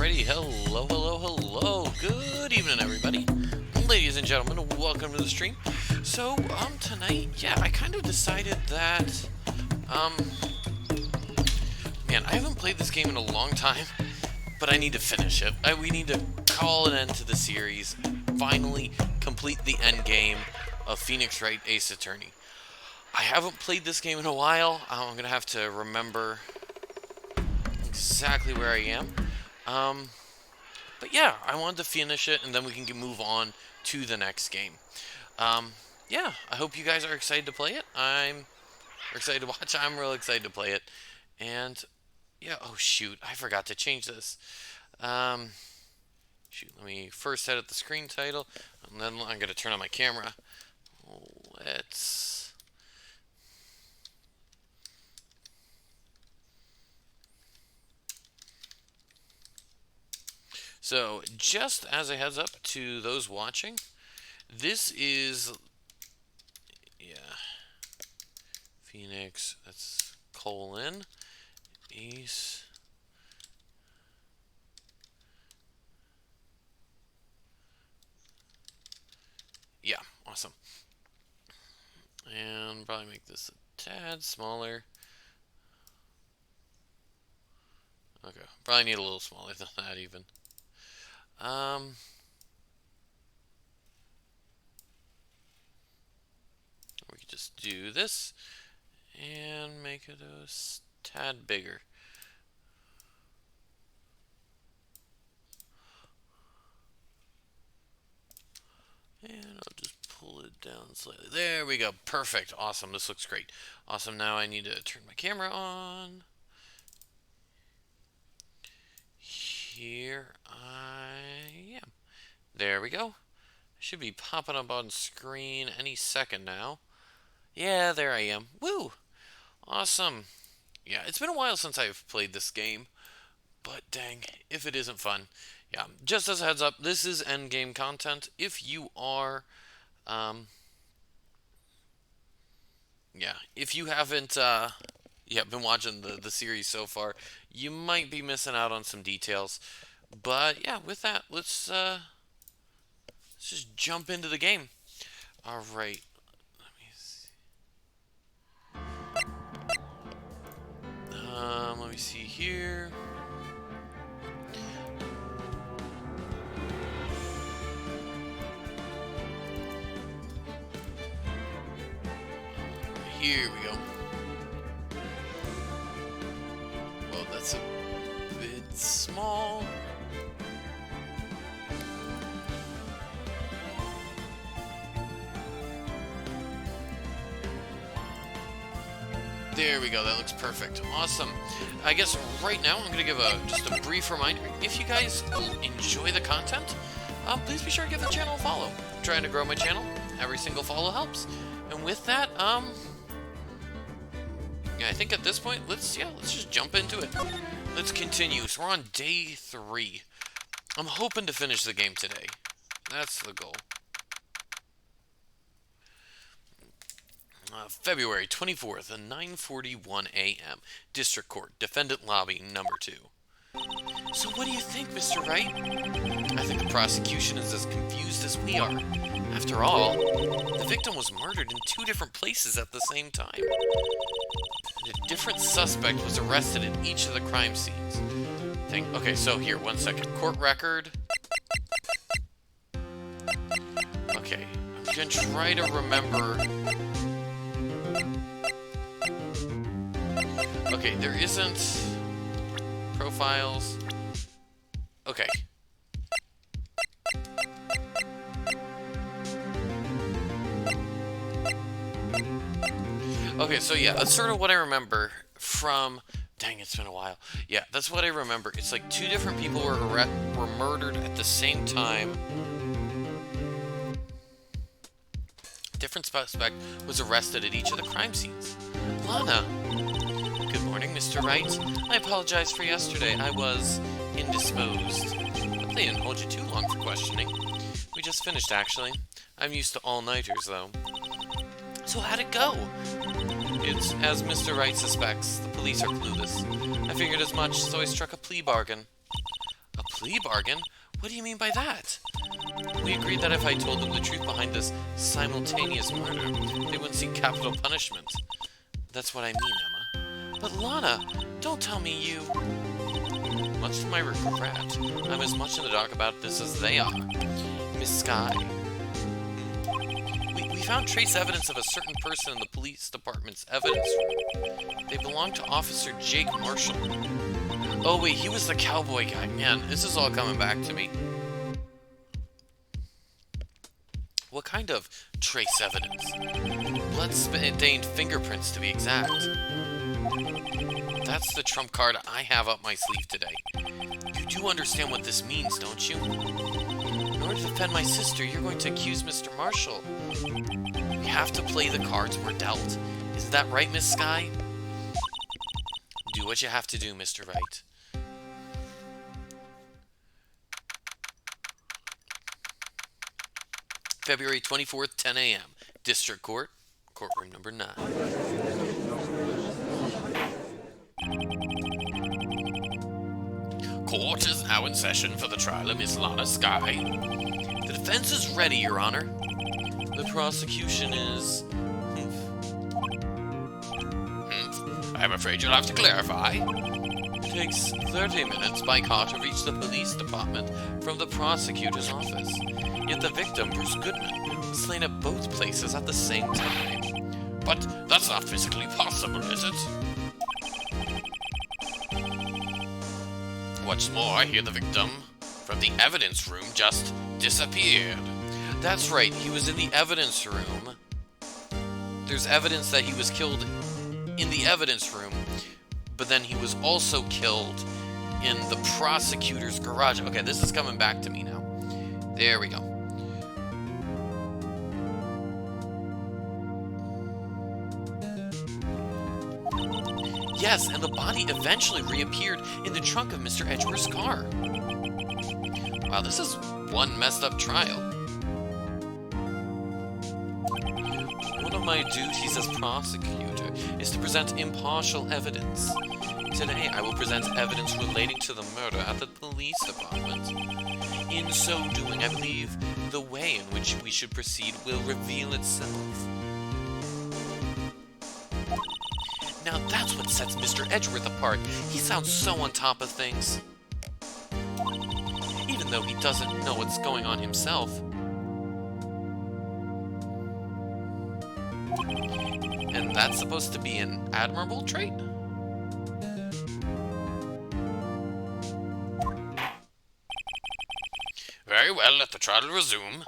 Alrighty, hello. Good evening, everybody. Ladies and gentlemen, welcome to the stream. So, tonight, yeah, I kind of decided that, man, I haven't played this game in a long time, but I need to finish it. We need to call an end to the series, finally complete the end game of Phoenix Wright Ace Attorney. I haven't played this game in a while. I'm gonna have to remember exactly where I am. But yeah, I wanted to finish it, and then we can move on to the next game. Yeah, I hope you guys are excited to play it. I'm excited to watch. I'm real excited to play it. And yeah, oh shoot, I forgot to change this. Shoot, let me first edit the screen title, and then I'm gonna turn on my camera. Let's. So, just as a heads up to those watching, this is, yeah, Phoenix, that's colon, Ace, yeah, awesome. And probably make this a tad smaller. Okay, probably need a little smaller than that even. We could just do this and make it a tad bigger. And I'll just pull it down slightly. There we go. Perfect. Awesome. This looks great. Awesome. Now I need to turn my camera on. Here I am. There we go. Should be popping up on screen any second now. Yeah, there I am. Woo! Awesome. Yeah, it's been a while since I've played this game, but dang, if it isn't fun. Yeah, just as a heads up, this is endgame content. If you are, yeah, if you haven't, been watching the series so far, you might be missing out on some details. But yeah, with that, let's just jump into the game. All right. Let me see. Let me see here. Here we go. Well, that's a bit small. There we go. That looks perfect. Awesome. I guess right now I'm going to give just a brief reminder. If you guys enjoy the content, please be sure to give the channel a follow. I'm trying to grow my channel. Every single follow helps. And with that, yeah, I think at this point, let's just jump into it. Let's continue. So we're on day 3. I'm hoping to finish the game today. That's the goal. February 24th, 9:41 a.m. District Court, Defendant Lobby, number 2. So what do you think, Mr. Wright? I think the prosecution is as confused as we are. After all, the victim was murdered in 2 different places at the same time. A different suspect was arrested at each of the crime scenes. Okay, so here, 1 second. Court record. Okay, I'm gonna try to remember. Okay, there isn't profiles. Okay. Okay, so yeah, that's sort of what I remember from... Dang, it's been a while. Yeah, that's what I remember. It's like 2 different people were murdered at the same time. Different suspect was arrested at each of the crime scenes. Lana! Good morning, Mr. Wright. I apologize for yesterday. I was indisposed. But they didn't hold you too long for questioning. We just finished, actually. I'm used to all-nighters, though. So how'd it go? It's as Mr. Wright suspects. The police are clueless. I figured as much, so I struck a plea bargain. A plea bargain? What do you mean by that? We agreed that if I told them the truth behind this simultaneous murder, they wouldn't seek capital punishment. That's what I mean, Emma. But Lana, don't tell me you... Much to my regret, I'm as much in the dark about this as they are. Miss Skye. We found trace evidence of a certain person in the police department's evidence room. They belonged to Officer Jake Marshall. Oh wait, he was the cowboy guy. Man, this is all coming back to me. What kind of trace evidence? Blood-stained fingerprints, to be exact. That's the trump card I have up my sleeve today. You do understand what this means, don't you? In order to defend my sister, you're going to accuse Mr. Marshall. We have to play the cards we're dealt. Is that right, Miss Skye? Do what you have to do, Mr. Wright. February 24th, 10 a.m. District Court, courtroom number 9. Court is now in session for the trial of Miss Lana Skye. The defense is ready, Your Honor. The prosecution is... I'm afraid you'll have to clarify. It takes 30 minutes by car to reach the police department from the prosecutor's office. Yet the victim, Bruce Goodman, was slain at both places at the same time. But that's not physically possible, is it? What's more, I hear the victim from the evidence room just disappeared. That's right, he was in the evidence room. There's evidence that he was killed in the evidence room, but then he was also killed in the prosecutor's garage. Okay, this is coming back to me now. There we go. Yes, and the body eventually reappeared in the trunk of Mr. Edgeworth's car. Wow, this is one messed up trial. One of my duties as prosecutor is to present impartial evidence. Today, I will present evidence relating to the murder at the police department. In so doing, I believe the way in which we should proceed will reveal itself. Now that's what sets Mr. Edgeworth apart. He sounds so on top of things. Even though he doesn't know what's going on himself. And that's supposed to be an admirable trait? Very well, let the trial resume.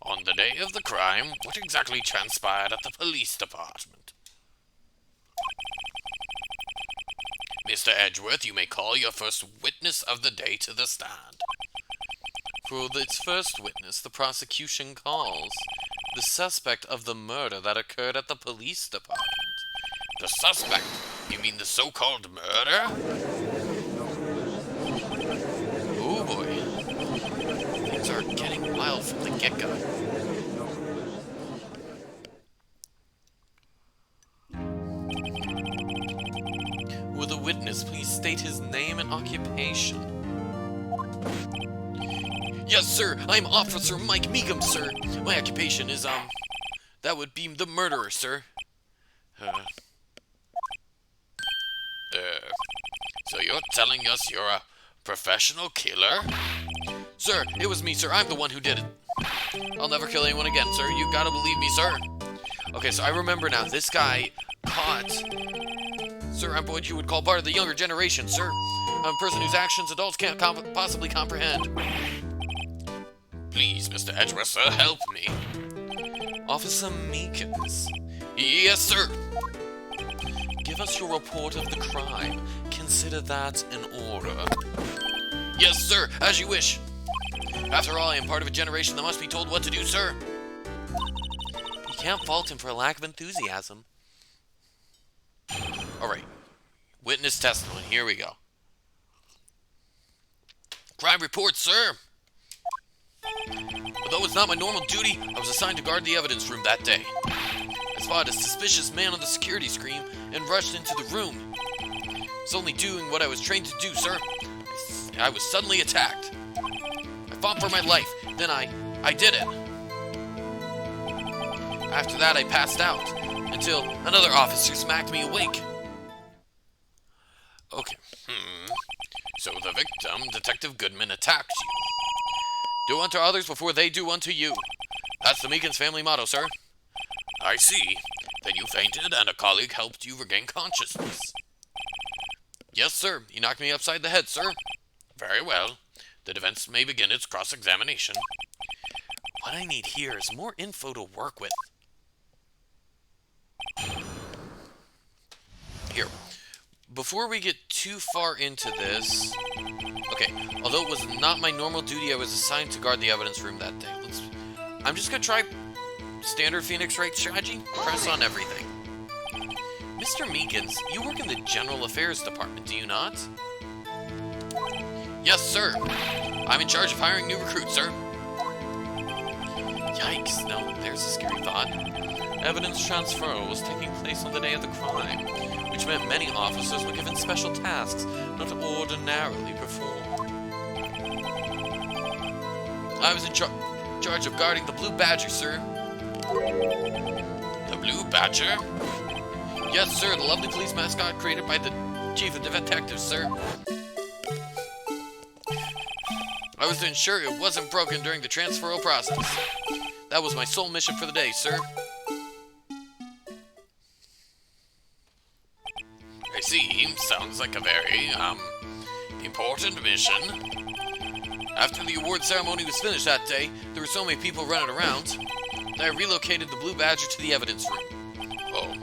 On the day of the crime, what exactly transpired at the police department? Mr. Edgeworth, you may call your first witness of the day to the stand. For its first witness, the prosecution calls the suspect of the murder that occurred at the police department. The suspect? You mean the so-called murder? Oh boy. Things are getting wild from the get-go. state his name and occupation. Yes, sir. I'm Officer Mike Meekum, sir. My occupation is, that would be the murderer, sir. So you're telling us you're a professional killer? Sir, it was me, sir. I'm the one who did it. I'll never kill anyone again, sir. You gotta believe me, sir. Okay, so I remember now. This guy caught... Sir, I'm what you would call part of the younger generation, sir. I'm a person whose actions adults can't possibly comprehend. Please, Mr. Edgeworth, sir, help me. Officer Meekins. Yes, sir. Give us your report of the crime. Consider that in order. Yes, sir, as you wish. After all, I am part of a generation that must be told what to do, sir. You can't fault him for a lack of enthusiasm. Alright. Witness testimony. Here we go. Crime report, sir. Although it's not my normal duty, I was assigned to guard the evidence room that day. I spotted a suspicious man on the security screen and rushed into the room. I was only doing what I was trained to do, sir. I was suddenly attacked. I fought for my life. Then I did it. After that, I passed out until another officer smacked me awake. Okay. So the victim, Detective Goodman, attacked you. Do unto others before they do unto you. That's the Meekins family motto, sir. I see. Then you fainted and a colleague helped you regain consciousness. Yes, sir. He knocked me upside the head, sir. Very well. The defense may begin its cross-examination. What I need here is more info to work with. Here. Before we get too far into this... Okay, although it was not my normal duty, I was assigned to guard the evidence room that day. I'm just gonna try standard Phoenix Wright strategy. Press on everything. Mr. Meekins, you work in the General Affairs Department, do you not? Yes, sir. I'm in charge of hiring new recruits, sir. Yikes, no, there's a scary thought. Evidence transfer was taking place on the day of the crime, which meant many officers were given special tasks not ordinarily performed. I was in charge of guarding the Blue Badger, sir. The Blue Badger? Yes, sir, the lovely police mascot created by the chief of detectives, sir. I was to ensure it wasn't broken during the transferal process. That was my sole mission for the day, sir. I see. Sounds like a very, important mission. After the award ceremony was finished that day, there were so many people running around that I relocated the Blue Badger to the evidence room. Oh,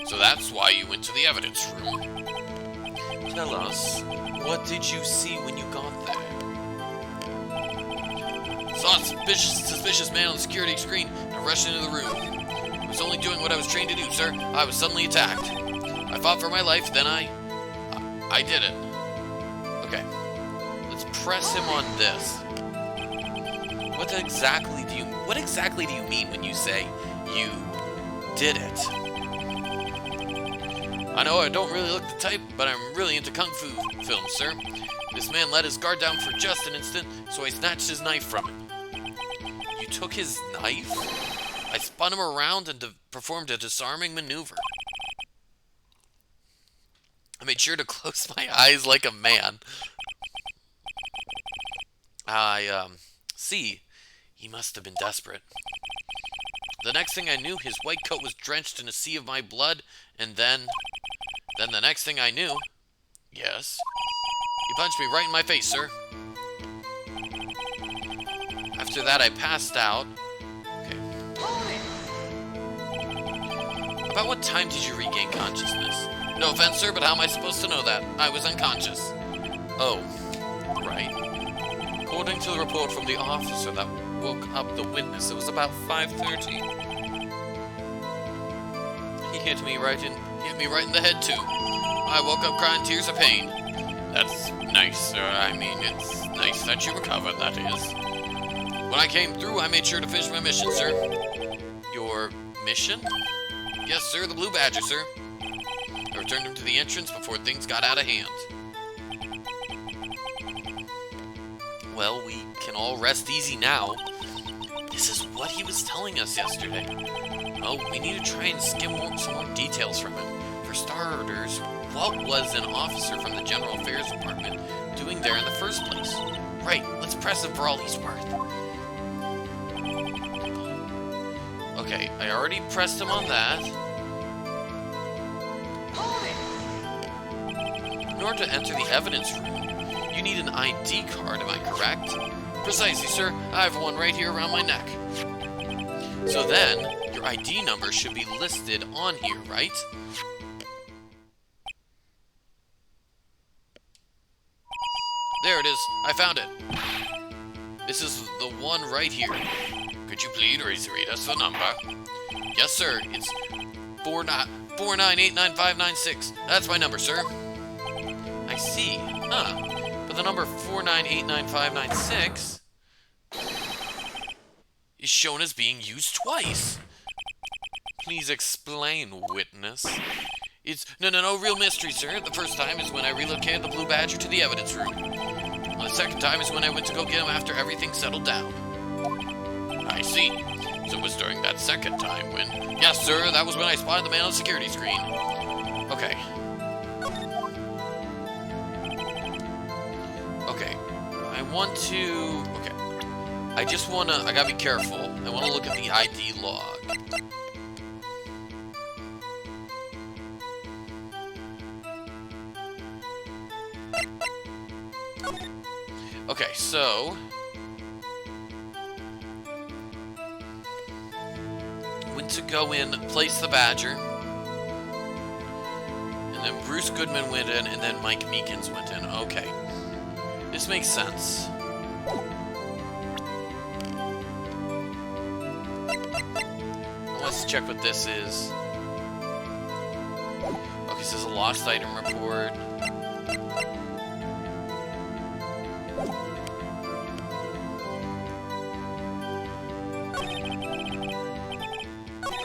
so that's why you went to the evidence room. Tell us, what did you see when you got there? Saw a suspicious man on the security screen and rushed into the room. I was only doing what I was trained to do, sir. I was suddenly attacked. I fought for my life, then I did it. Okay. Let's press him on this. What exactly do you mean when you say you did it? I know I don't really look the type, but I'm really into kung fu films, sir. This man let his guard down for just an instant, so I snatched his knife from him. You took his knife? I spun him around and performed a disarming maneuver. I made sure to close my eyes like a man. See, he must have been desperate. The next thing I knew, his white coat was drenched in a sea of my blood, and then the next thing I knew... Yes? He punched me right in my face, sir. After that, I passed out. Okay. About what time did you regain consciousness? No offense, sir, but how am I supposed to know that? I was unconscious. Oh, right. According to the report from the officer that woke up the witness, it was about 5:30. He hit me right in the head, too. I woke up crying tears of pain. That's nice, sir. I mean, it's nice that you recovered, that is. When I came through, I made sure to finish my mission, sir. Your mission? Yes, sir, the Blue Badger, sir. I returned him to the entrance before things got out of hand. Well, we can all rest easy now. This is what he was telling us yesterday. Oh, we need to try and skim some more details from him. For starters, what was an officer from the General Affairs Department doing there in the first place? Right, let's press him for all he's worth. Okay, I already pressed him on that. In order to enter the evidence room, you need an ID card, am I correct? Precisely, sir. I have one right here around my neck. So then, your ID number should be listed on here, right? There it is. I found it. This is the one right here. Could you please read us the number? Yes, sir. It's 4989596. That's my number, sir. I see. Huh. But the number 4989596 is shown as being used twice. Please explain, witness. It's no real mystery, sir. The first time is when I relocated the Blue Badger to the evidence room. The second time is when I went to go get him after everything settled down. I see. So it was during that second time when... Yes, sir, that was when I spotted the man on the security screen. Okay. Okay. I want to... Okay. I just want to... I gotta be careful. I want to look at the ID log. Okay, so... Went to go in, place the Badger. And then Bruce Goodman went in, and then Mike Meekins went in. Okay. This makes sense. Let's check what this is. Okay, this is a lost item report.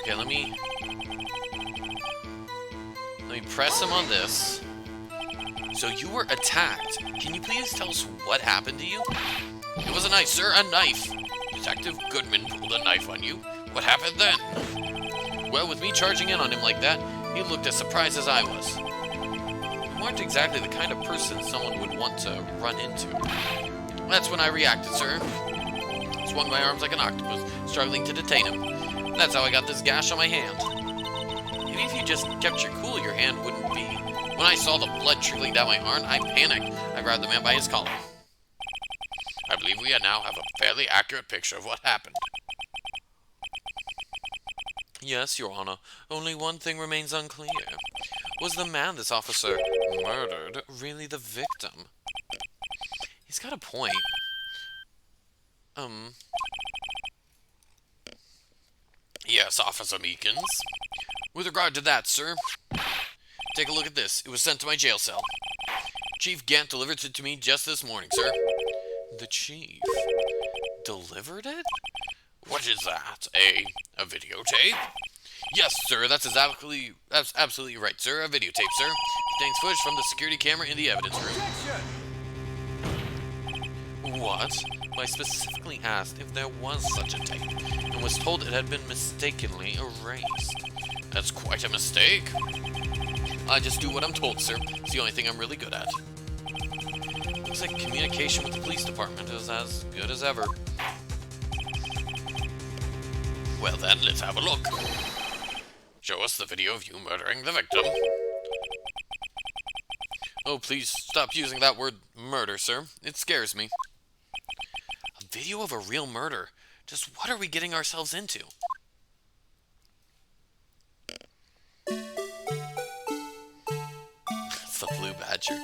Okay, let me press him on this. So you were attacked. Can you please tell us what happened to you? It was a knife, sir, a knife. Detective Goodman pulled a knife on you. What happened then? Well, with me charging in on him like that, he looked as surprised as I was. You weren't exactly the kind of person someone would want to run into. That's when I reacted, sir. Swung my arms like an octopus, struggling to detain him. That's how I got this gash on my hand. Maybe if you just kept your cool, your hand wouldn't be... When I saw the blood trickling down my arm, I panicked. I grabbed the man by his collar. I believe we now have a fairly accurate picture of what happened. Yes, Your Honor. Only one thing remains unclear. Was the man this officer murdered really the victim? He's got a point. Yes, Officer Meekins. With regard to that, sir, take a look at this. It was sent to my jail cell. Chief Gant delivered it to me just this morning, sir. The chief delivered it? What is that? A videotape? Yes, sir, that's absolutely right, sir. A videotape, sir. Contains footage from the security camera in the evidence room. What? I specifically asked if there was such a tape, and was told it had been mistakenly erased. That's quite a mistake. I just do what I'm told, sir. It's the only thing I'm really good at. Looks like communication with the police department is as good as ever. Well then, let's have a look. Show us the video of you murdering the victim. Oh, please stop using that word murder, sir. It scares me. A video of a real murder? Just what are we getting ourselves into? It's the Blue Badger.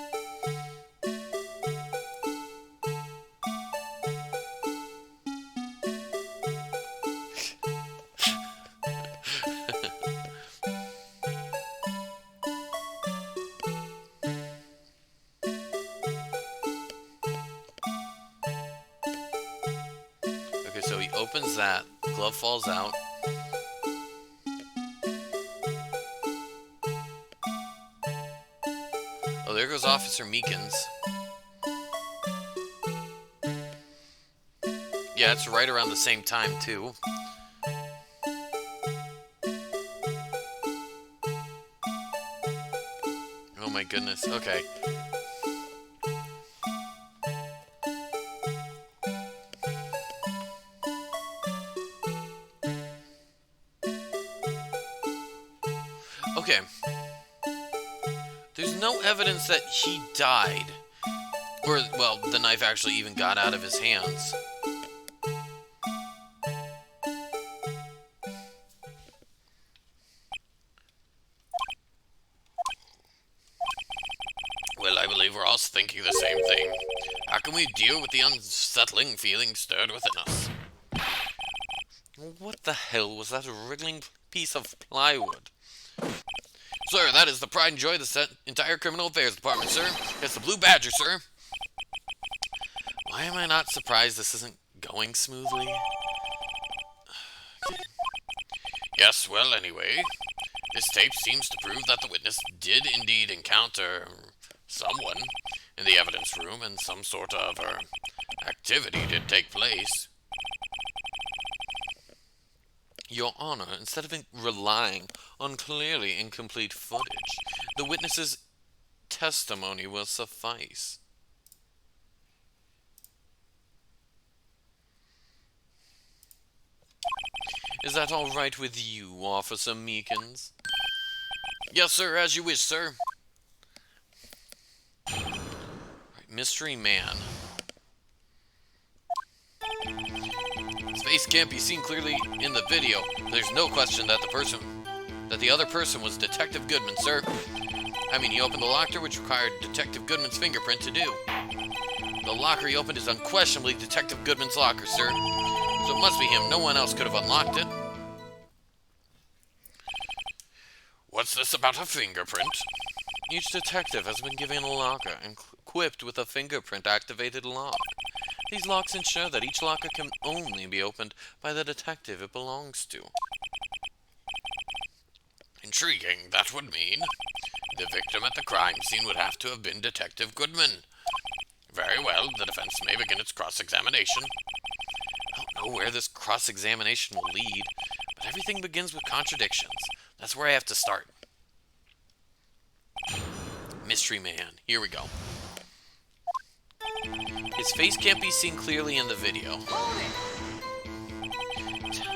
Okay, so he opens that, glove falls out. Oh, there goes Officer Meekins. Yeah, it's right around the same time, too. Oh my goodness, okay. Okay. There's no evidence that he died. Or, well, the knife actually even got out of his hands. Well, I believe we're all thinking the same thing. How can we deal with the unsettling feeling stirred within us? What the hell was that wriggling piece of plywood? Sir, that is the pride and joy of the entire Criminal Affairs Department, sir. It's the Blue Badger, sir. Why am I not surprised this isn't going smoothly? Yes, well, anyway, this tape seems to prove that the witness did indeed encounter someone in the evidence room and some sort of activity did take place. Your Honor, instead of relying on clearly incomplete footage, the witness's testimony will suffice. Is that all right with you, Officer Meekins? Yes, sir, as you wish, sir. Right, Mystery Man. His face can't be seen clearly in the video. There's no question that the other person was Detective Goodman, sir. I mean, he opened the locker, which required Detective Goodman's fingerprint to do. The locker he opened is unquestionably Detective Goodman's locker, sir. So it must be him. No one else could have unlocked it. What's this about a fingerprint? Each detective has been given a locker equipped with a fingerprint-activated lock. These locks ensure that each locker can only be opened by the detective it belongs to. Intriguing, that would mean the victim at the crime scene would have to have been Detective Goodman. Very well, the defense may begin its cross-examination. I don't know where this cross-examination will lead, but everything begins with contradictions. That's where I have to start. Mystery Man, here we go. His face can't be seen clearly in the video.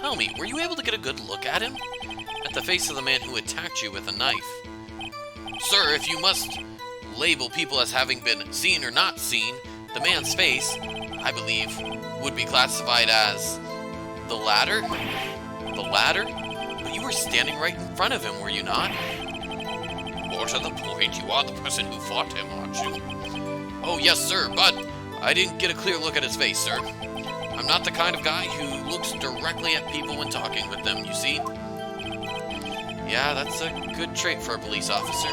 Tell me, were you able to get a good look at him? At the face of the man who attacked you with a knife? Sir, if you must label people as having been seen or not seen, the man's face, I believe, would be classified as the latter? The latter? But you were standing right in front of him, were you not? More to the point, you are the person who fought him, aren't you? Oh, yes, sir, but I didn't get a clear look at his face, sir. I'm not the kind of guy who looks directly at people when talking with them, you see? Yeah, that's a good trait for a police officer.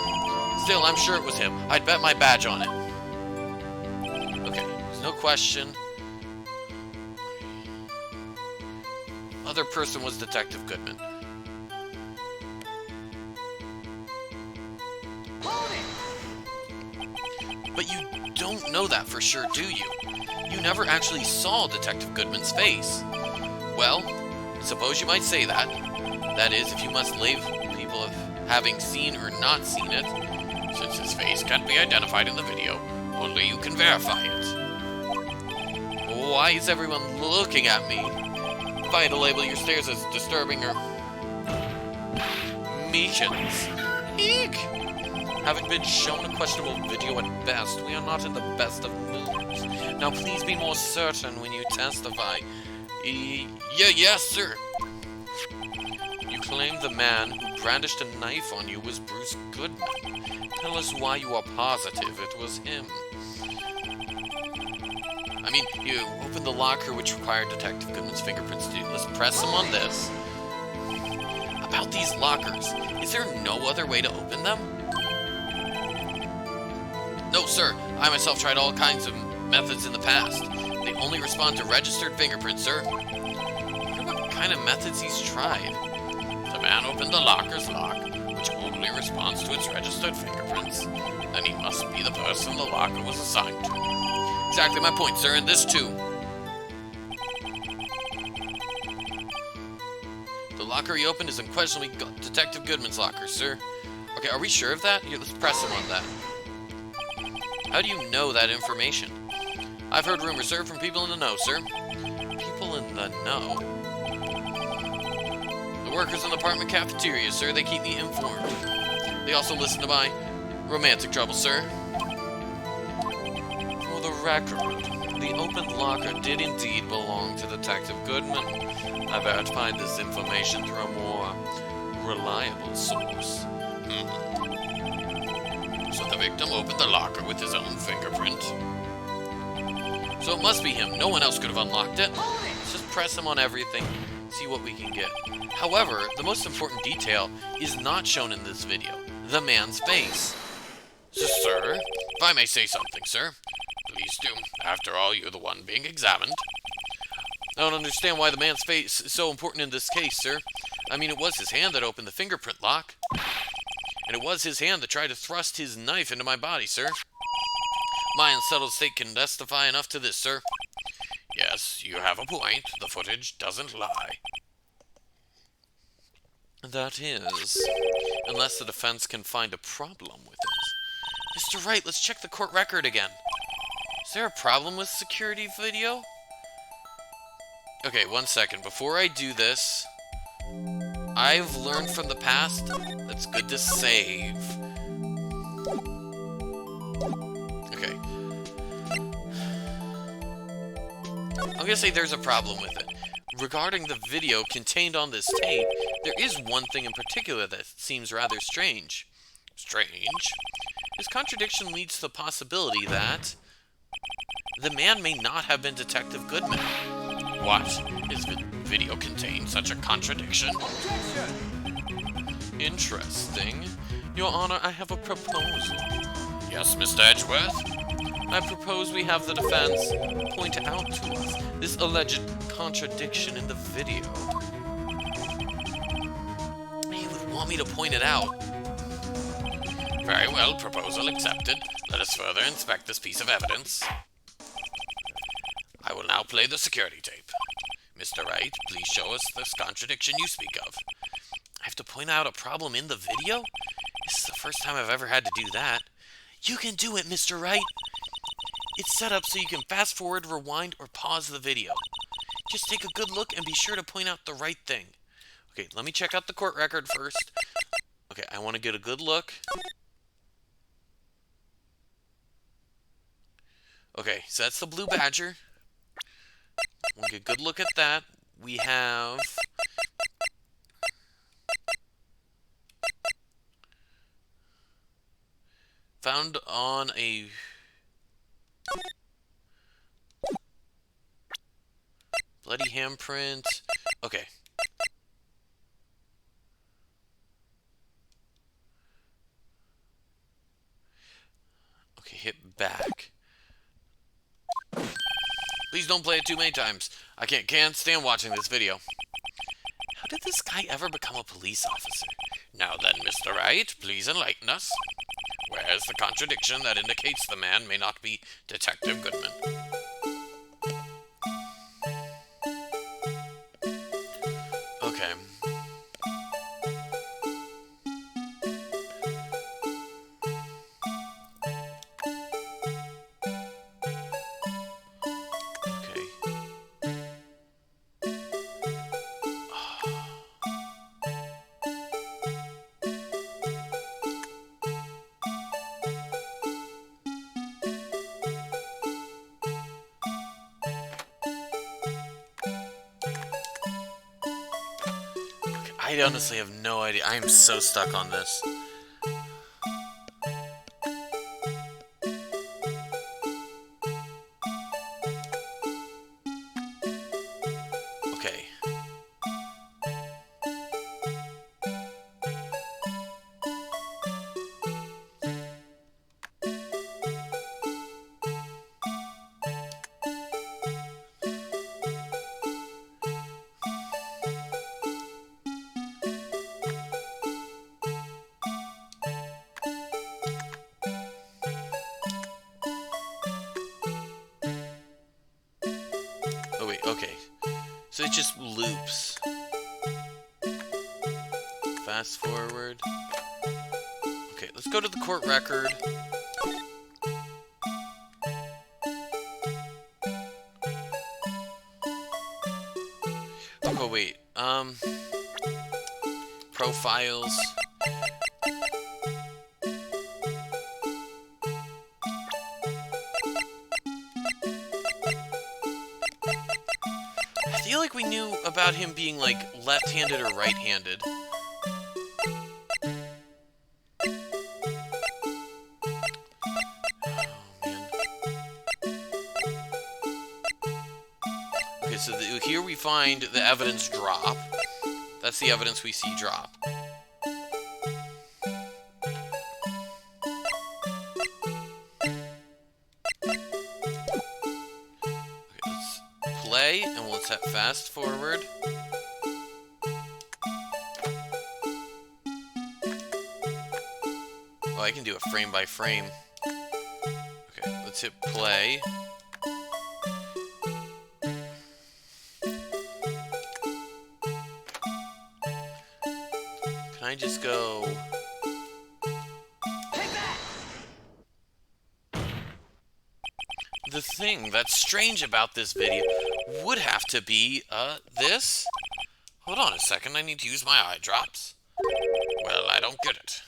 Still, I'm sure it was him. I'd bet my badge on it. Okay, there's no question. Other person was Detective Goodman. But you don't know that for sure, do you? You never actually saw Detective Goodman's face. Well, suppose you might say that. That is, if you must label people of having seen or not seen it. Since his face can't be identified in the video, only you can verify it. Why is everyone looking at me? If I had to label your stares as disturbing or... Meekins. Eek! Having been shown a questionable video at best, we are not in the best of moods. Now please be more certain when you testify. Yes, sir. You claim the man who brandished a knife on you was Bruce Goodman. Tell us why you are positive it was him. I mean, you opened the locker which required Detective Goodman's fingerprints to... Let's press him on this. About these lockers, is there no other way to open them? No, sir. I myself tried all kinds of methods in the past. They only respond to registered fingerprints, sir. I wonder what kind of methods he's tried. The man opened the locker's lock, which only responds to its registered fingerprints. Then he must be the person the locker was assigned to. Exactly my point, sir, and this too. The locker he opened is unquestionably Detective Goodman's locker, sir. Okay, are we sure of that? Here, let's press him on that. How do you know that information? I've heard rumors, sir, from people in the know, sir. People in the know? The workers in the apartment cafeteria, sir. They keep me informed. They also listen to my romantic trouble, sir. For the record, the opened locker did indeed belong to Detective Goodman. I verified this information through a more reliable source. So the victim opened the locker with his own fingerprint. So it must be him. No one else could have unlocked it. Let's just press him on everything, see what we can get. However, the most important detail is not shown in this video. The man's face. Sir, if I may say something, sir. Please do. After all, you're the one being examined. I don't understand why the man's face is so important in this case, sir. I mean, it was his hand that opened the fingerprint lock. And it was his hand that tried to thrust his knife into my body, sir. My unsettled state can testify enough to this, sir. Yes, you have a point. The footage doesn't lie. That is, unless the defense can find a problem with it. Mr. Wright, let's check the court record again. Is there a problem with security video? Okay, 1 second. Before I do this, I've learned from the past that it's good to save. Okay. I'm gonna say there's a problem with it. Regarding the video contained on this tape, there is one thing in particular that seems rather strange. Strange? This contradiction leads to the possibility that the man may not have been Detective Goodman. What? Does the video contain such a contradiction? Objection! Interesting. Your Honor, I have a proposal. Yes, Mr. Edgeworth? I propose we have the defense point out to us this alleged contradiction in the video. He would want me to point it out. Very well, proposal accepted. Let us further inspect this piece of evidence. I will now play the security tape. Mr. Wright, please show us this contradiction you speak of. I have to point out a problem in the video? This is the first time I've ever had to do that. You can do it, Mr. Wright. It's set up so you can fast forward, rewind, or pause the video. Just take a good look and be sure to point out the right thing. Okay, let me check out the court record first. Okay, I want to get a good look. Okay, so that's the Blue Badger. We'll get a good look at that. We have... found on a... bloody handprint. Okay. Okay, hit back. Please don't play it too many times. I can't stand watching this video. How did this guy ever become a police officer? Now then, Mr. Wright, please enlighten us. Where's the contradiction that indicates the man may not be Detective Goodman? Okay. I honestly have no idea. I am so stuck on this. Okay. Oh wait, okay. So it just loops. fast forward. Okay, let's go to the court record. Oh, wait. Profiles. I feel like we knew about him being, like, left-handed or right-handed. Okay, so here we find the evidence drop. That's the evidence we see drop. Okay, let's play, and we'll set fast forward. Oh, I can do a frame by frame. Okay, let's hit play. Can I just go... The thing that's strange about this video would have to be, this? Hold on a second, I need to use my eye drops. Well, I don't get it.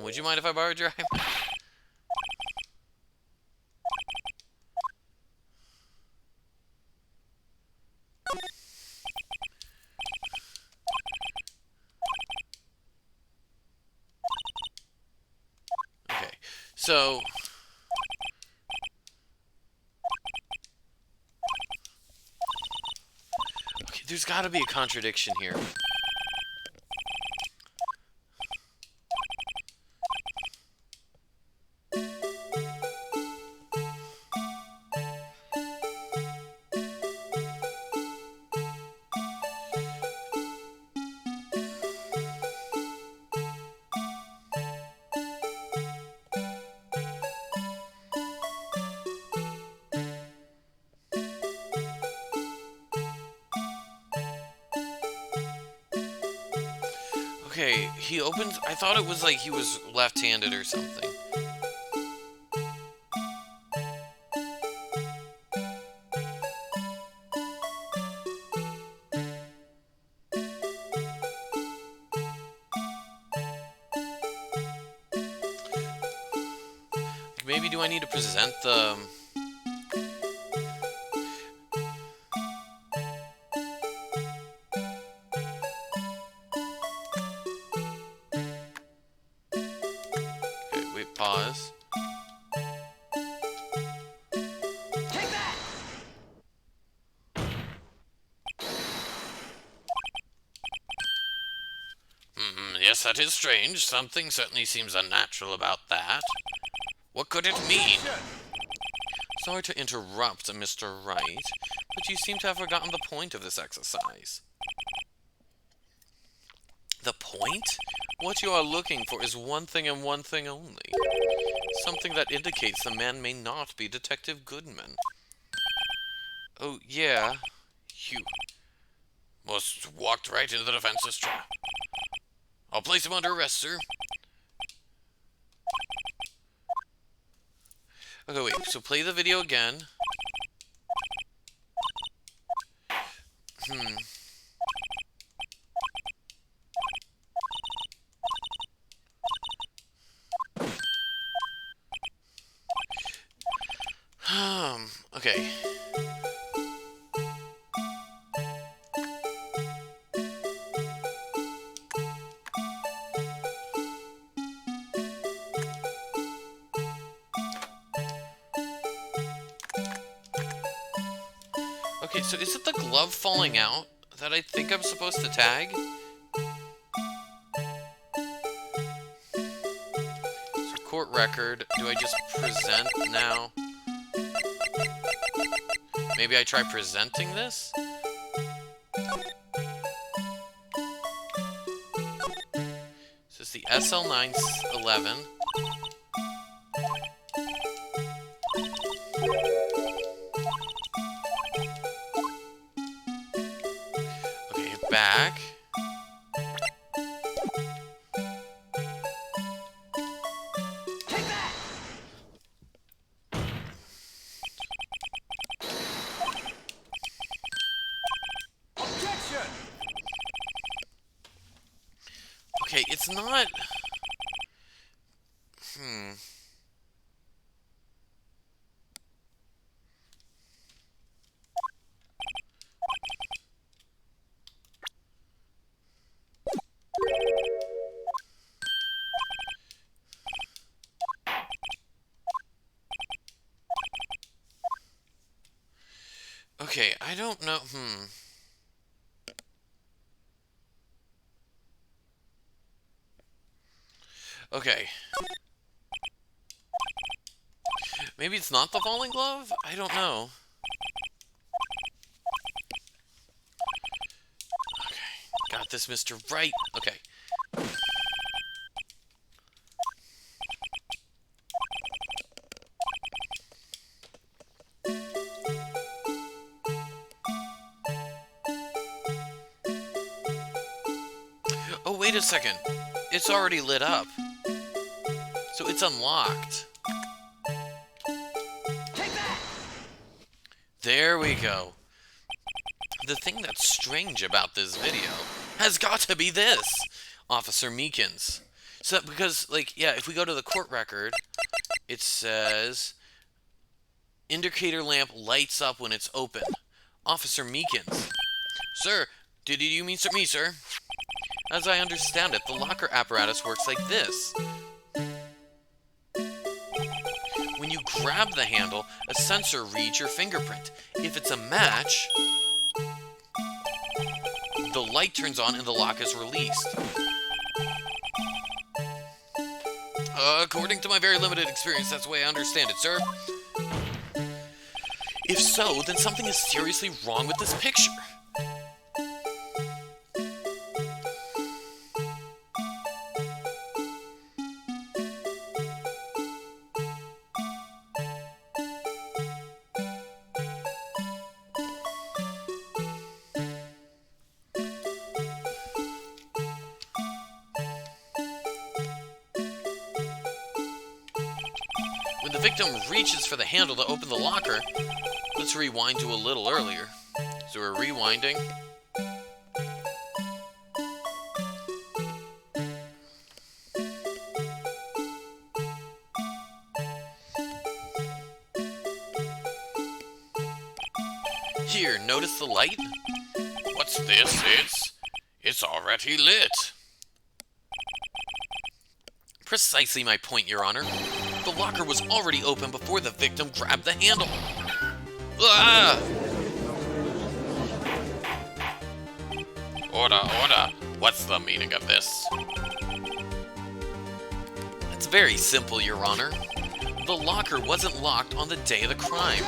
Would you mind if I borrowed your iPad? Okay, so... Okay, there's gotta be a contradiction here. Okay, he opens... I thought it was like he was left-handed or something. Maybe do I need to present the... Okay, wait, pause. Take that! Yes, that is strange. Something certainly seems unnatural about that. What could it mean? Sorry to interrupt, Mr. Wright, but you seem to have forgotten the point of this exercise. The point? What you are looking for is one thing and one thing only. Something that indicates the man may not be Detective Goodman. Oh, yeah. You must walked right into the defense's trap. I'll place him under arrest, sir. Okay, wait, so play the video again. Okay. Okay, so is it the glove falling out that I think I'm supposed to tag? So court record, do I just present now? Maybe I try presenting this? So it's the SL911. Okay, back. Okay, it's not... Okay, I don't know. Okay. Maybe it's not the falling glove? I don't know. Okay. Got this, Mr. Right. Okay. Oh, wait a second. It's already lit up. So it's unlocked. Take that! There we go. The thing that's strange about this video has got to be this, Officer Meekins. So, because, like, yeah, if we go to the court record, it says, indicator lamp lights up when it's open. Officer Meekins. Sir, did you mean me, sir? As I understand it, the locker apparatus works like this. When you grab the handle, a sensor reads your fingerprint. If it's a match, the light turns on and the lock is released. According to my very limited experience, that's the way I understand it, sir. If so, then something is seriously wrong with this picture. When the victim reaches for the handle to open the locker, let's rewind to a little earlier. So we're rewinding. Here, notice the light? What's this? It's already lit. Precisely my point, Your Honor. The locker was already open before the victim grabbed the handle. Ah! Order. What's the meaning of this? It's very simple, Your Honor. The locker wasn't locked on the day of the crime.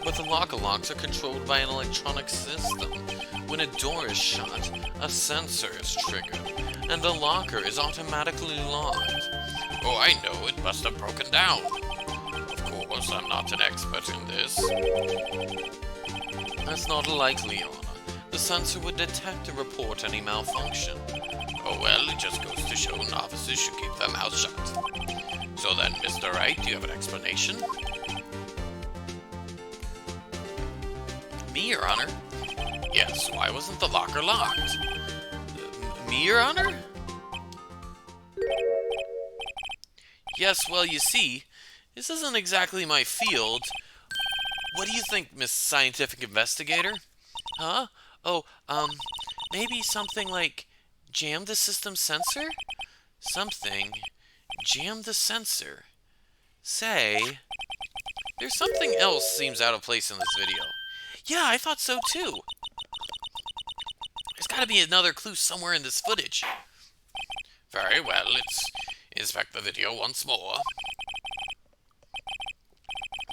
But the locker locks are controlled by an electronic system. When a door is shut, a sensor is triggered, and the locker is automatically locked. Oh, I know, it must have broken down. Of course, I'm not an expert in this. That's not likely, Your Honor. The sensor would detect and report any malfunction. Oh well, it just goes to show novices should keep their mouths shut. So then, Mr. Wright, do you have an explanation? Me, Your Honor? Yes, why wasn't the locker locked? Me, Your Honor? Yes, well, you see, this isn't exactly my field. What do you think, Miss Scientific Investigator? Huh? Oh, maybe something like jam the system sensor? Something. Jam the sensor. Say, there's something else seems out of place in this video. Yeah, I thought so too. There's gotta be another clue somewhere in this footage. Very well, let's inspect the video once more.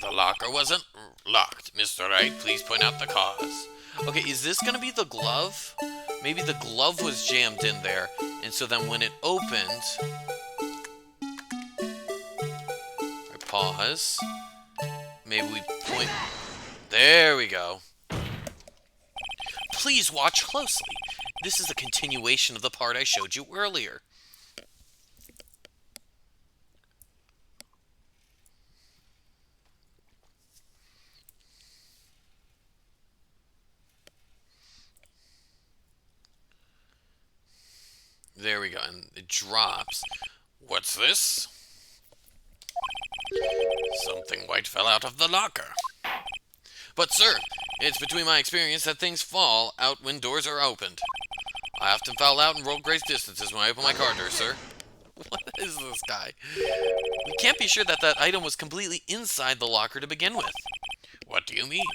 The locker wasn't locked. Mr. Wright, please point out the cause. Okay, is this gonna be the glove? Maybe the glove was jammed in there, and so then when it opened... I pause. Maybe we point... There we go. Please watch closely. This is a continuation of the part I showed you earlier. There we go, and it drops. What's this? Something white fell out of the locker. But, sir, it's between my experience that things fall out when doors are opened. I often fall out and roll great distances when I open my car door, sir. What is this guy? We can't be sure that that item was completely inside the locker to begin with. What do you mean?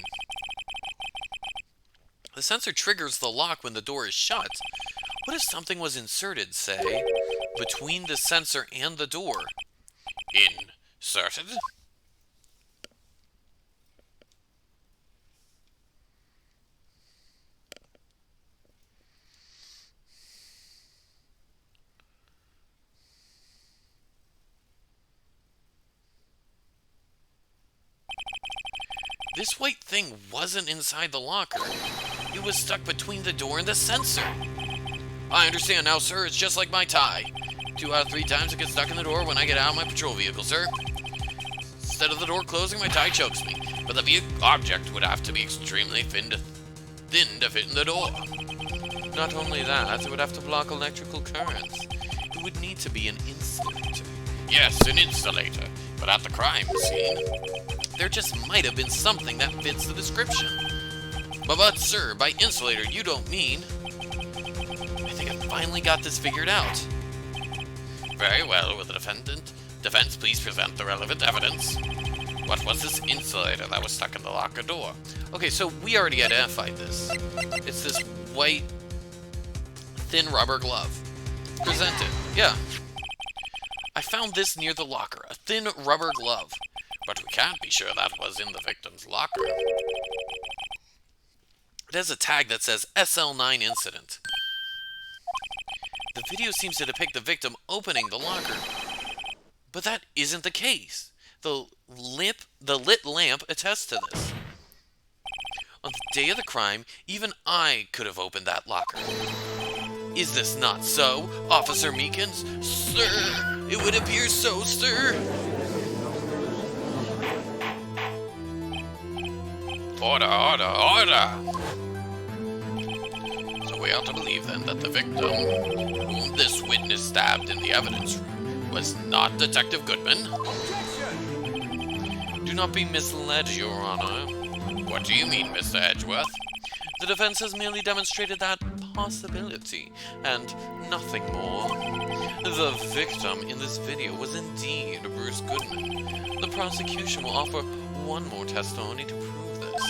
The sensor triggers the lock when the door is shut. What if something was inserted, say, between the sensor and the door? Inserted? This white thing wasn't inside the locker. It was stuck between the door and the sensor. I understand now, sir. It's just like my tie. 2 out of 3 times it gets stuck in the door when I get out of my patrol vehicle, sir. Instead of the door closing, my tie chokes me. But the object would have to be extremely thin to fit in the door. Not only that, it would have to block electrical currents. It would need to be an insulator. Yes, an insulator. But at the crime scene, there just might have been something that fits the description. But sir, by insulator, you don't mean... I think I finally got this figured out. Very well, will the defense please present the relevant evidence? What was this insulator that was stuck in the locker door? Okay, so we already identified this. It's this white, thin rubber glove. Present it. Yeah. I found this near the locker, a thin rubber glove. But we can't be sure that was in the victim's locker. It has a tag that says SL9 incident. The video seems to depict the victim opening the locker. But that isn't the case. The lit lamp attests to this. On the day of the crime, even I could have opened that locker. Is this not so, Officer Meekins? Sir, it would appear so, sir. Order, order, order! So we ought to believe then that the victim, whom this witness stabbed in the evidence room, was not Detective Goodman? Objection! Do not be misled, Your Honor. What do you mean, Mr. Edgeworth? The defense has merely demonstrated that possibility, and nothing more. The victim in this video was indeed Bruce Goodman. The prosecution will offer one more testimony to prove this.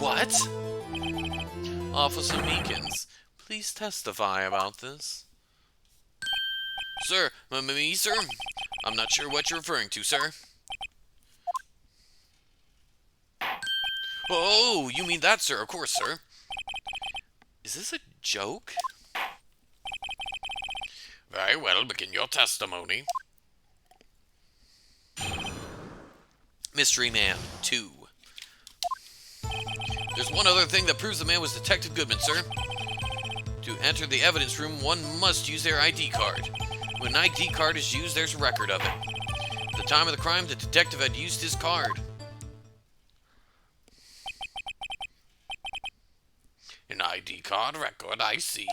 What? Officer Meekins, please testify about this. Sir, me, sir? I'm not sure what you're referring to, sir. Oh, you mean that, sir? Of course, sir. Is this a joke? Very well, begin your testimony. Mystery Man 2. There's one other thing that proves the man was Detective Goodman, sir. To enter the evidence room, one must use their ID card. When an ID card is used, there's a record of it. At the time of the crime, the detective had used his card. An ID card record, I see.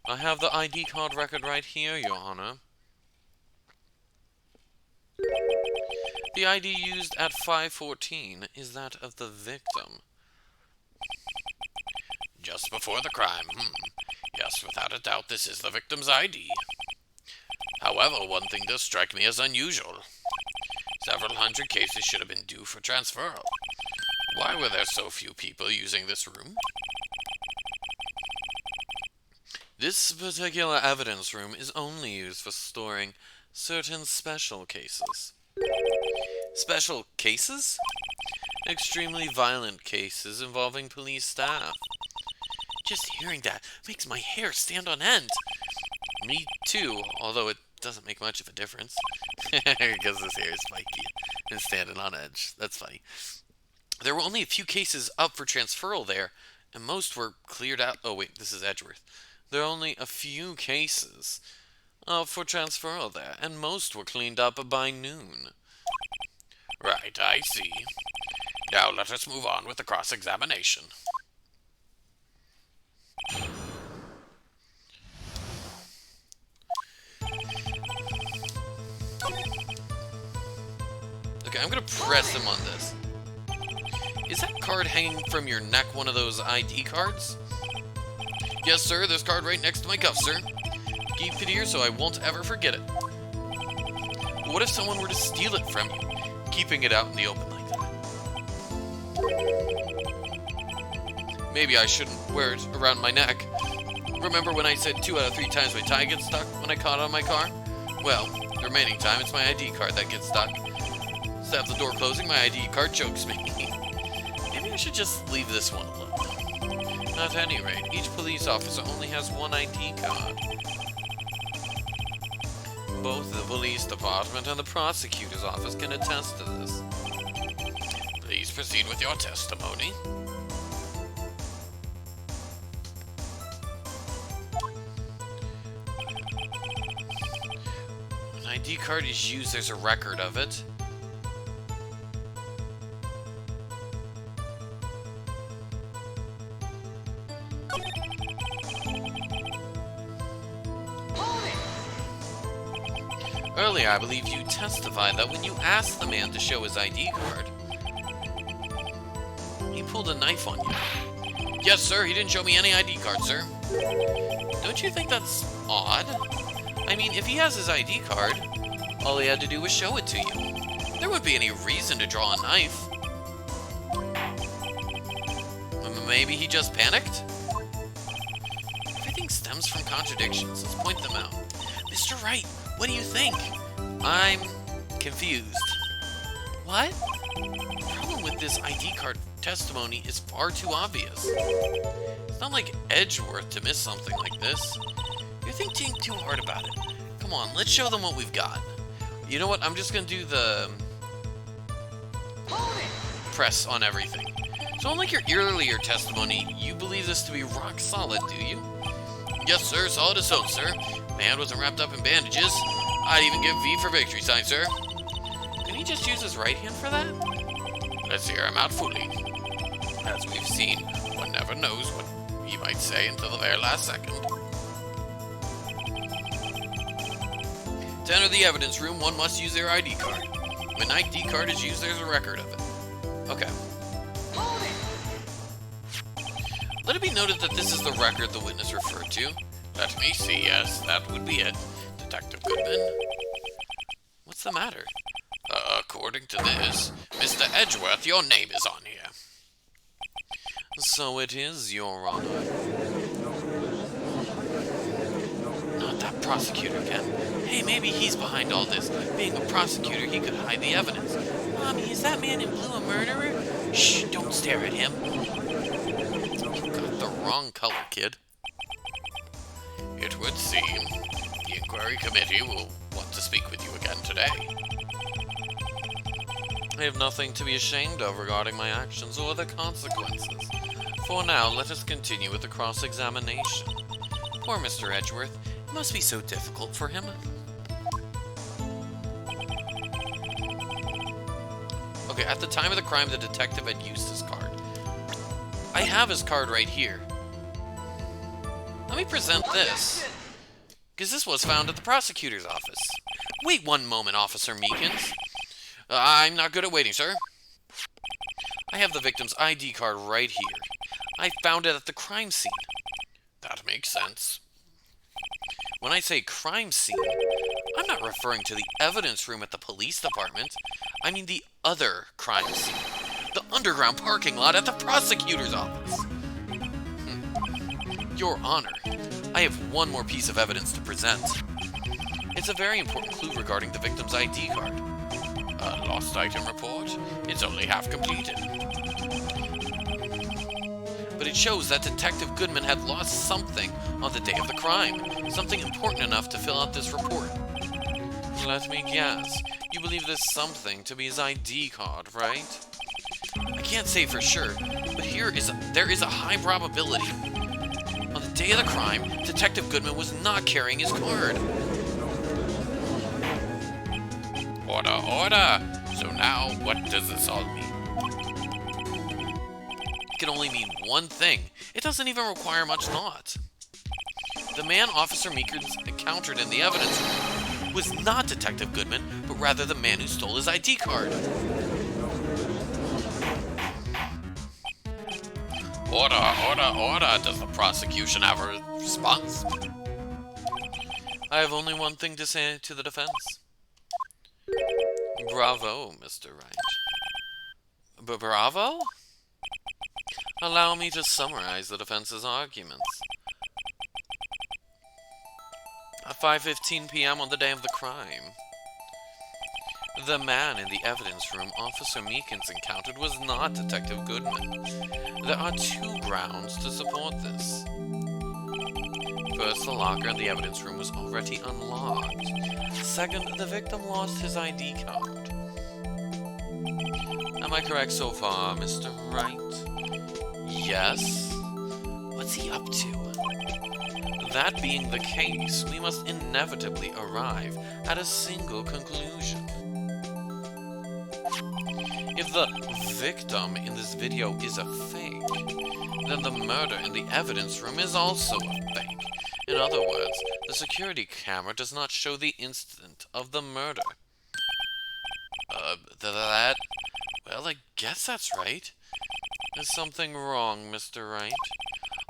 I have the ID card record right here, Your Honor. The ID used at 5:14 is that of the victim. Just before the crime, Yes, without a doubt, this is the victim's ID. However, one thing does strike me as unusual. Several hundred cases should have been due for transferal. Why were there so few people using this room? This particular evidence room is only used for storing certain special cases. Special cases? Extremely violent cases involving police staff. Just hearing that makes my hair stand on end. Me too, although it doesn't make much of a difference. Because this hair is spiky and standing on edge. That's funny. There were only a few cases up for transferal there, and most were cleared out. Oh wait, this is Edgeworth. There are only a few cases up for transferal there, and most were cleaned up by noon. Right, I see. Now let us move on with the cross-examination. Okay, I'm gonna press him on this. Is that card hanging from your neck one of those ID cards? Yes, sir. This card right next to my cuff, sir. Keep it here so I won't ever forget it. But what if someone were to steal it from you, keeping it out in the open like that? Maybe I shouldn't wear it around my neck. Remember when I said 2 out of 3 times my tie gets stuck when I caught it on my car? Well, the remaining time it's my ID card that gets stuck. Instead of the door closing, my ID card chokes me. Maybe I should just leave this one alone. At any rate, each police officer only has one ID card. Both the police department and the prosecutor's office can attest to this. Please proceed with your testimony. When an ID card is used, there's a record of it. Earlier, I believe you testified that when you asked the man to show his ID card, he pulled a knife on you. Yes, sir, he didn't show me any ID card, sir. Don't you think that's odd? I mean, if he has his ID card, all he had to do was show it to you. There wouldn't be any reason to draw a knife. Maybe he just panicked? Everything stems from contradictions. Let's point them out. Mr. Wright, what do you think? I'm confused. What? The problem with this ID card testimony is far too obvious. It's not like Edgeworth to miss something like this. You're thinking too hard about it. Come on, let's show them what we've got. You know what? I'm just gonna do the press on everything. So unlike your earlier testimony, you believe this to be rock solid, do you? Yes, sir. Solid as stone, sir. My hand wasn't wrapped up in bandages. I'd even give V for victory sign, sir. Can he just use his right hand for that? Let's hear him out fully. As we've seen, one never knows what he might say until the very last second. To enter the evidence room, one must use their ID card. When an ID card is used, there's a record of it. Okay. Let it be noted that this is the record the witness referred to. Let me see, yes, that would be it. Detective Goodman? What's the matter? According to this, Mr. Edgeworth, your name is on here. So it is, Your Honor. Not that prosecutor again. Hey, maybe he's behind all this. Being a prosecutor, he could hide the evidence. Mommy, is that man in blue a murderer? Shh, don't stare at him. You got the wrong color, kid. It would seem the inquiry committee will want to speak with you again today. I have nothing to be ashamed of regarding my actions or the consequences. For now, let us continue with the cross-examination. Poor Mr. Edgeworth. It must be so difficult for him. Okay, at the time of the crime, the detective had used his card. I have his card right here. Let me present this, because this was found at the prosecutor's office. Wait one moment, Officer Meekins. I'm not good at waiting, sir. I have the victim's ID card right here. I found it at the crime scene. That makes sense. When I say crime scene, I'm not referring to the evidence room at the police department. I mean the other crime scene. The underground parking lot at the prosecutor's office. Your Honor, I have one more piece of evidence to present. It's a very important clue regarding the victim's ID card. A lost item report? It's only half completed. But it shows that Detective Goodman had lost something on the day of the crime. Something important enough to fill out this report. Let me guess. You believe this something to be his ID card, right? I can't say for sure, but there is a high probability. On the day of the crime, Detective Goodman was not carrying his card. Order, order! So now, what does this all mean? It can only mean one thing. It doesn't even require much thought. The man Officer Meekins encountered in the evidence room was not Detective Goodman, but but rather the man who stole his ID card. Order, order, order. Does the prosecution have a response? I have only one thing to say to the defense. Bravo, Mr. Wright. Bravo? Allow me to summarize the defense's arguments. At 5:15 p.m. on the day of the crime, the man in the evidence room Officer Meekins encountered was not Detective Goodman. There are two grounds to support this. First, the locker in the evidence room was already unlocked. Second, the victim lost his ID card. Am I correct so far, Mr. Wright? Yes? What's he up to? That being the case, we must inevitably arrive at a single conclusion. If the victim in this video is a fake, then the murder in the evidence room is also a fake. In other words, the security camera does not show the instant of the murder. Well, I guess that's right. Is something wrong, Mr. Wright?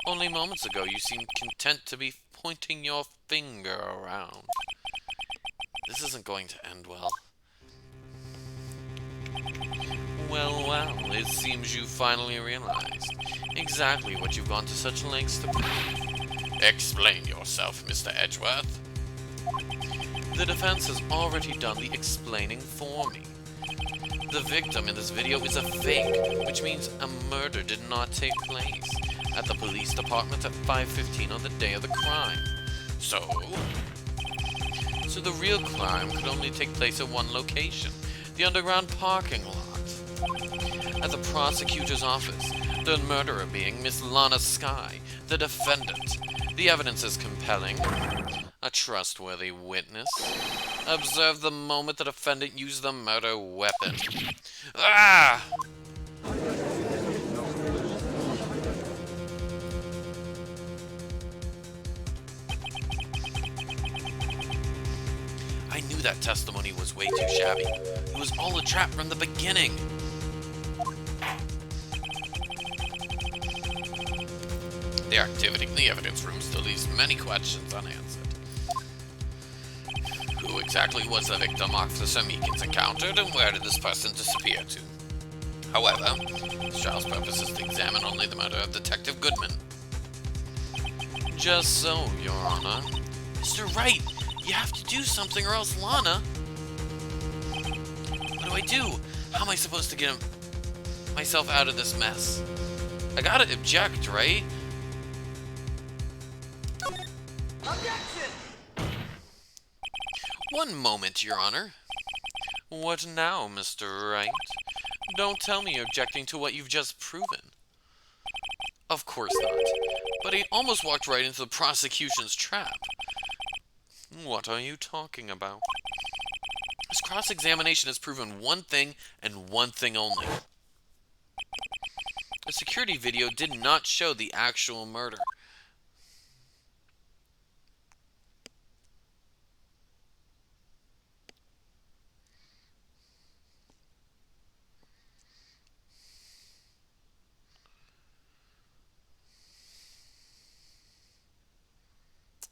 Only moments ago you seemed content to be pointing your finger around. This isn't going to end well. Well, it seems you finally realized exactly what you've gone to such lengths to prove. Explain yourself, Mr. Edgeworth. The defense has already done the explaining for me. The victim in this video is a fake, which means a murder did not take place at the police department at 5:15 on the day of the crime. So the real crime could only take place at one location, the underground parking lot. At the prosecutor's office, the murderer being Miss Lana Skye, the defendant. The evidence is compelling. A trustworthy witness. Observe the moment the defendant used the murder weapon. Ah! I knew that testimony was way too shabby. It was all a trap from the beginning. The activity in the evidence room still leaves many questions unanswered. Who exactly was the victim Officer Meekins encountered, and where did this person disappear to? However, this trial's purpose is to examine only the murder of Detective Goodman. Just so, Your Honor. Mr. Wright, you have to do something or else Lana... What do? How am I supposed to get myself out of this mess? I gotta object, right? Objection! One moment, Your Honor. What now, Mr. Wright? Don't tell me you're objecting to what you've just proven. Of course not. But he almost walked right into the prosecution's trap. What are you talking about? This cross-examination has proven one thing and one thing only. The security video did not show the actual murder.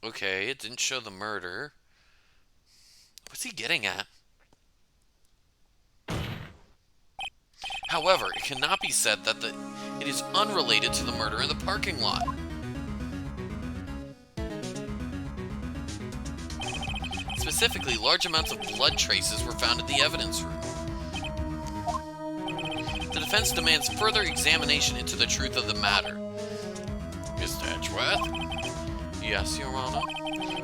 Okay, it didn't show the murder. What's he getting at? However, it cannot be said that it is unrelated to the murder in the parking lot. Specifically, large amounts of blood traces were found in the evidence room. The defense demands further examination into the truth of the matter. Mr. Edgeworth? Yes, Your Honor.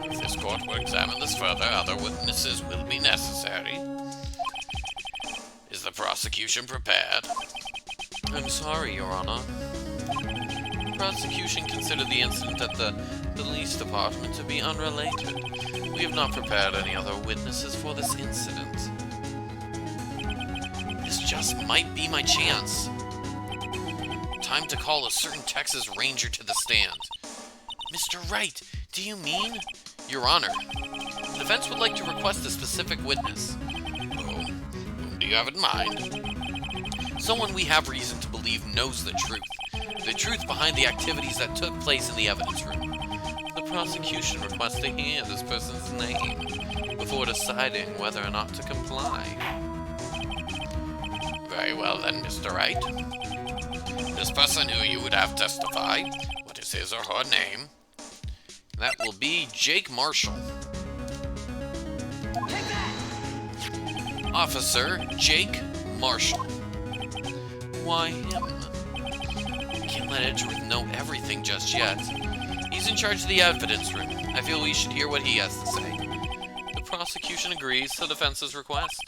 If this court will examine this further, other witnesses will be necessary. Is the prosecution prepared? I'm sorry, Your Honor. The prosecution considered the incident at the police department to be unrelated. We have not prepared any other witnesses for this incident. This just might be my chance. Time to call a certain Texas Ranger to the stand. Mr. Wright, do you mean? Your Honor, the defense would like to request a specific witness. you have in mind? Someone we have reason to believe knows the truth. The truth behind the activities that took place in the evidence room. The prosecution requests to hear this person's name before deciding whether or not to comply. Very well then, Mr. Wright. This person who you would have testify, what is his or her name? That will be Jake Marshall. Take that! Officer Jake Marshall. Why him? Can't let Edgeworth know everything just yet. He's in charge of the evidence room. I feel we should hear what he has to say. The prosecution agrees to the defense's request.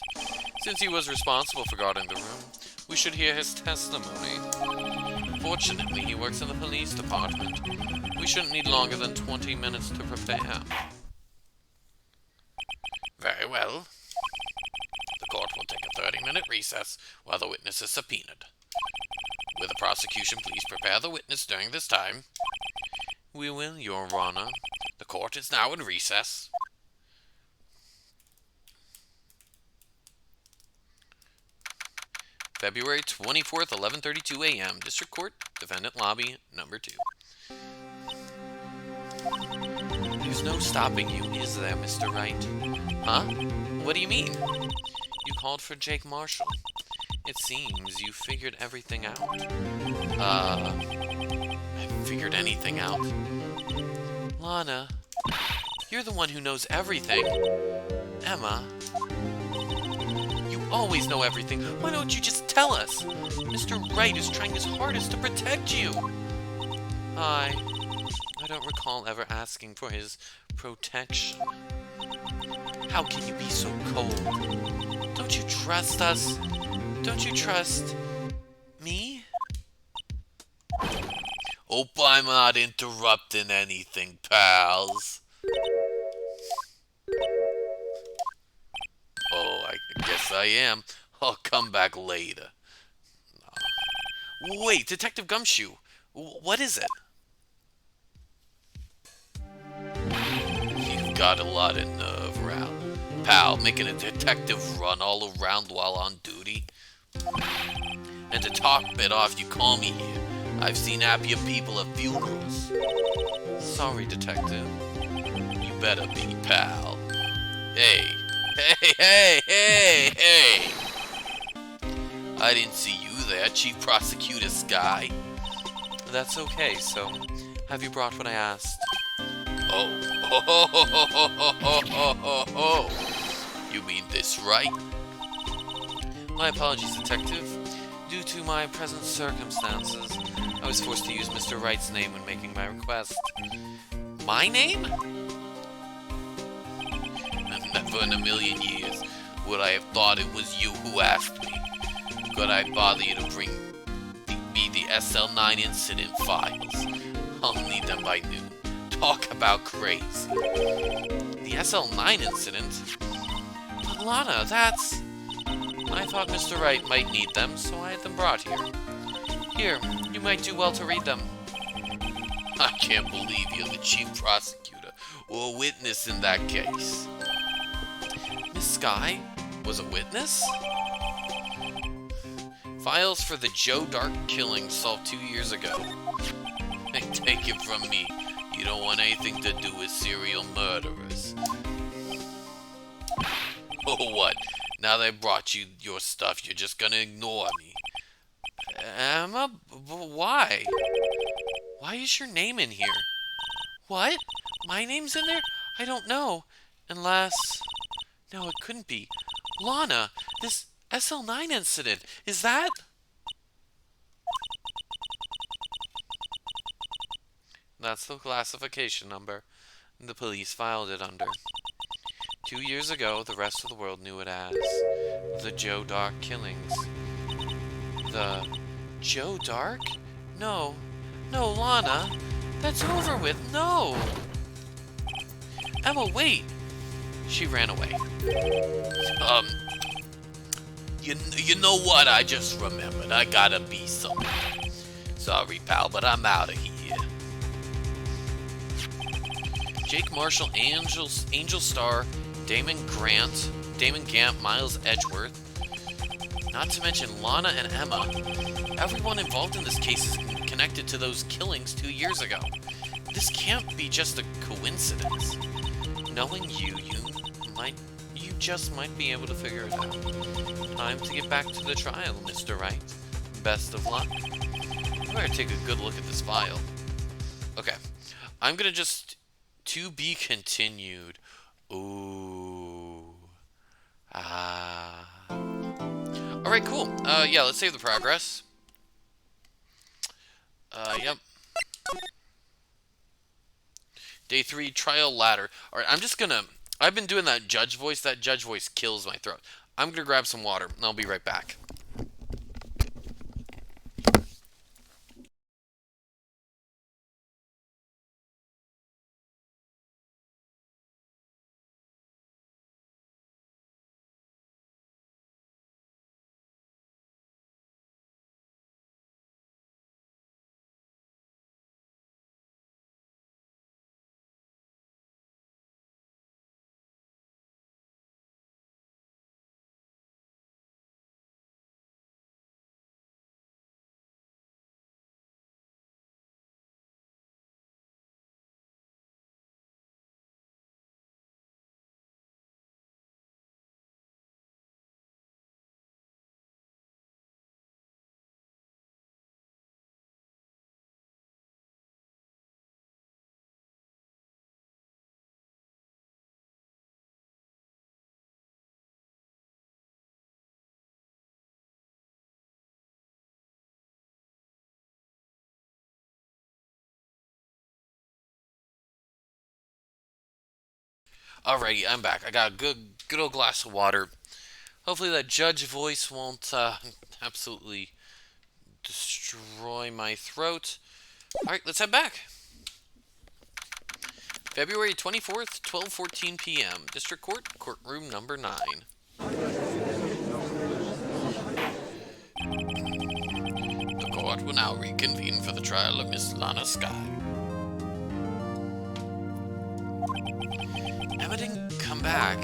Since he was responsible for guarding the room, we should hear his testimony. Fortunately, he works in the police department. We shouldn't need longer than 20 minutes to prepare. Very well. The court will take a 30-minute recess while the witness is subpoenaed. Will the prosecution please prepare the witness during this time? We will, Your Honor. The court is now in recess. February 24th, 11:32 a.m. District Court, Defendant Lobby, number 2. There's no stopping you, is there, Mr. Wright? Huh? What do you mean? You called for Jake Marshall. It seems you figured everything out. I figured anything out? Lana, you're the one who knows everything. Emma, you always know everything. Why don't you just tell us? Mr. Wright is trying his hardest to protect you. I don't recall ever asking for his protection. How can you be so cold? Don't you trust us? Don't you trust me? Hope I'm not interrupting anything, pals. Oh, I guess I am. I'll come back later. Wait, Detective Gumshoe. What is it? You've got a lot of nerve, pal, making a detective run all around while on duty. And to top it off, you call me here. I've seen happier people at funerals. Sorry, Detective. You better be, pal. Hey. I didn't see you there, Chief Prosecutor Sky. That's okay, so have you brought what I asked? Oh. You mean this, right? My apologies, Detective. Due to my present circumstances, I was forced to use Mr. Wright's name when making my request. My name? Never in a million years would I have thought it was you who asked me. Could I bother you to bring me the SL9 incident files? I'll need them by noon. Talk about crazy. The SL9 incident? But Lana, that's... I thought Mr. Wright might need them, so I had them brought here. Here, you might do well to read them. I can't believe you're the chief prosecutor or a witness in that case. Miss Sky was a witness? Files for the Joe Dark killing solved 2 years ago. Take it from me, you don't want anything to do with serial murderers. Oh, what? Now that I brought you your stuff, you're just gonna ignore me. Emma, why? Why is your name in here? What? My name's in there? I don't know. Unless... No, it couldn't be. Lana, this SL9 incident, is that... That's the classification number the police filed it under. 2 years ago, the rest of the world knew it as the Joe Dark killings. The Joe Dark? No, Lana, that's over with, no! Emma, wait! She ran away. You know what? I just remembered. I gotta be somewhere. Sorry, pal, but I'm out of here. Jake Marshall, Angel Star, Damon Gant, Miles Edgeworth. Not to mention Lana and Emma. Everyone involved in this case is connected to those killings 2 years ago. This can't be just a coincidence. Knowing you just might be able to figure it out. Time to get back to the trial, Mr. Wright. Best of luck. I better take a good look at this file. Okay. I'm gonna just... To be continued. Ooh. Ah. Alright, cool. Yeah, let's save the progress. Yep. Day 3, trial ladder. Alright, I'm just gonna... I've been doing that judge voice. That judge voice kills my throat. I'm gonna grab some water, and I'll be right back. Alrighty, I'm back. I got a good old glass of water. Hopefully that judge voice won't absolutely destroy my throat. Alright, let's head back. February 24th, 12:14 p.m. District Court, courtroom number 9. The court will now reconvene for the trial of Miss Lana Skye. Emma didn't come back.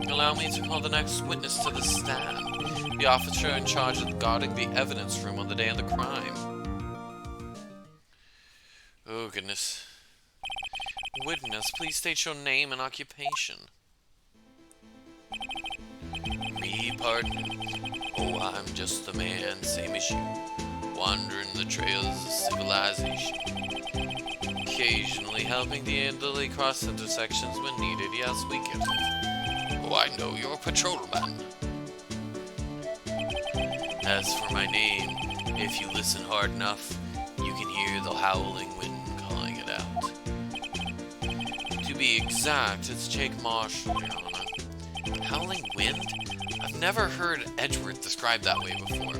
Allow me to call the next witness to the stand. The officer in charge of guarding the evidence room on the day of the crime. Oh, goodness. Witness, please state your name and occupation. Me, partner? Oh, I'm just a man, same as you, wandering the trails of civilization. Occasionally helping the elderly cross intersections when needed. Yes, we get it. Oh, I know you're a patrolman. As for my name, if you listen hard enough, you can hear the howling wind calling it out. To be exact, it's Jake Marshall, Your Honor. Howling wind? I've never heard Edgeworth described that way before.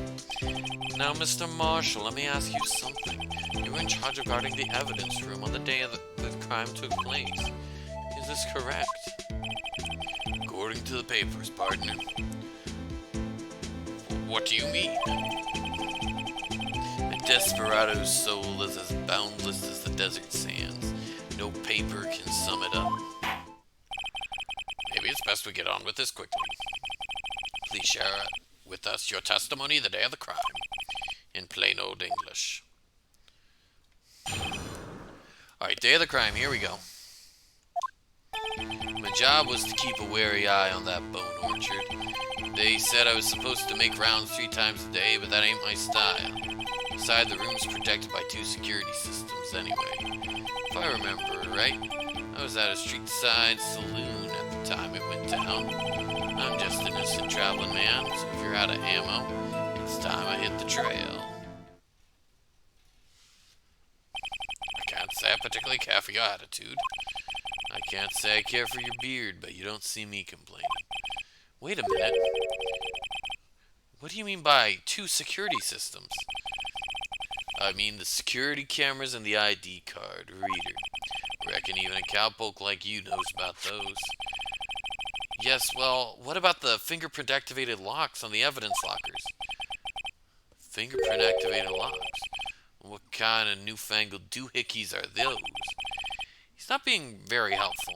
Now, Mr. Marshall, let me ask you something. You were in charge of guarding the evidence room on the day of the crime took place. Is this correct? According to the papers, partner. What do you mean? A desperado's soul is as boundless as the desert sands. No paper can sum it up. Maybe it's best we get on with this quickly. Please share with us your testimony the day of the crime. In plain old English. Alright, day of the crime, here we go. My job was to keep a wary eye on that bone orchard. They said I was supposed to make rounds 3 times a day, but that ain't my style. Besides, the room's protected by 2 security systems anyway. If I remember right, I was at a street side saloon at the time it went down. I'm just an innocent traveling man, so if you're out of ammo, it's time I hit the trail. I can't say I particularly care for your attitude. I can't say I care for your beard, but you don't see me complaining. Wait a minute. What do you mean by 2 security systems? I mean the security cameras and the ID card reader. Reckon even a cowpoke like you knows about those. Yes, well, what about the fingerprint-activated locks on the evidence lockers? Fingerprint-activated locks? What kind of newfangled doohickeys are those? He's not being very helpful.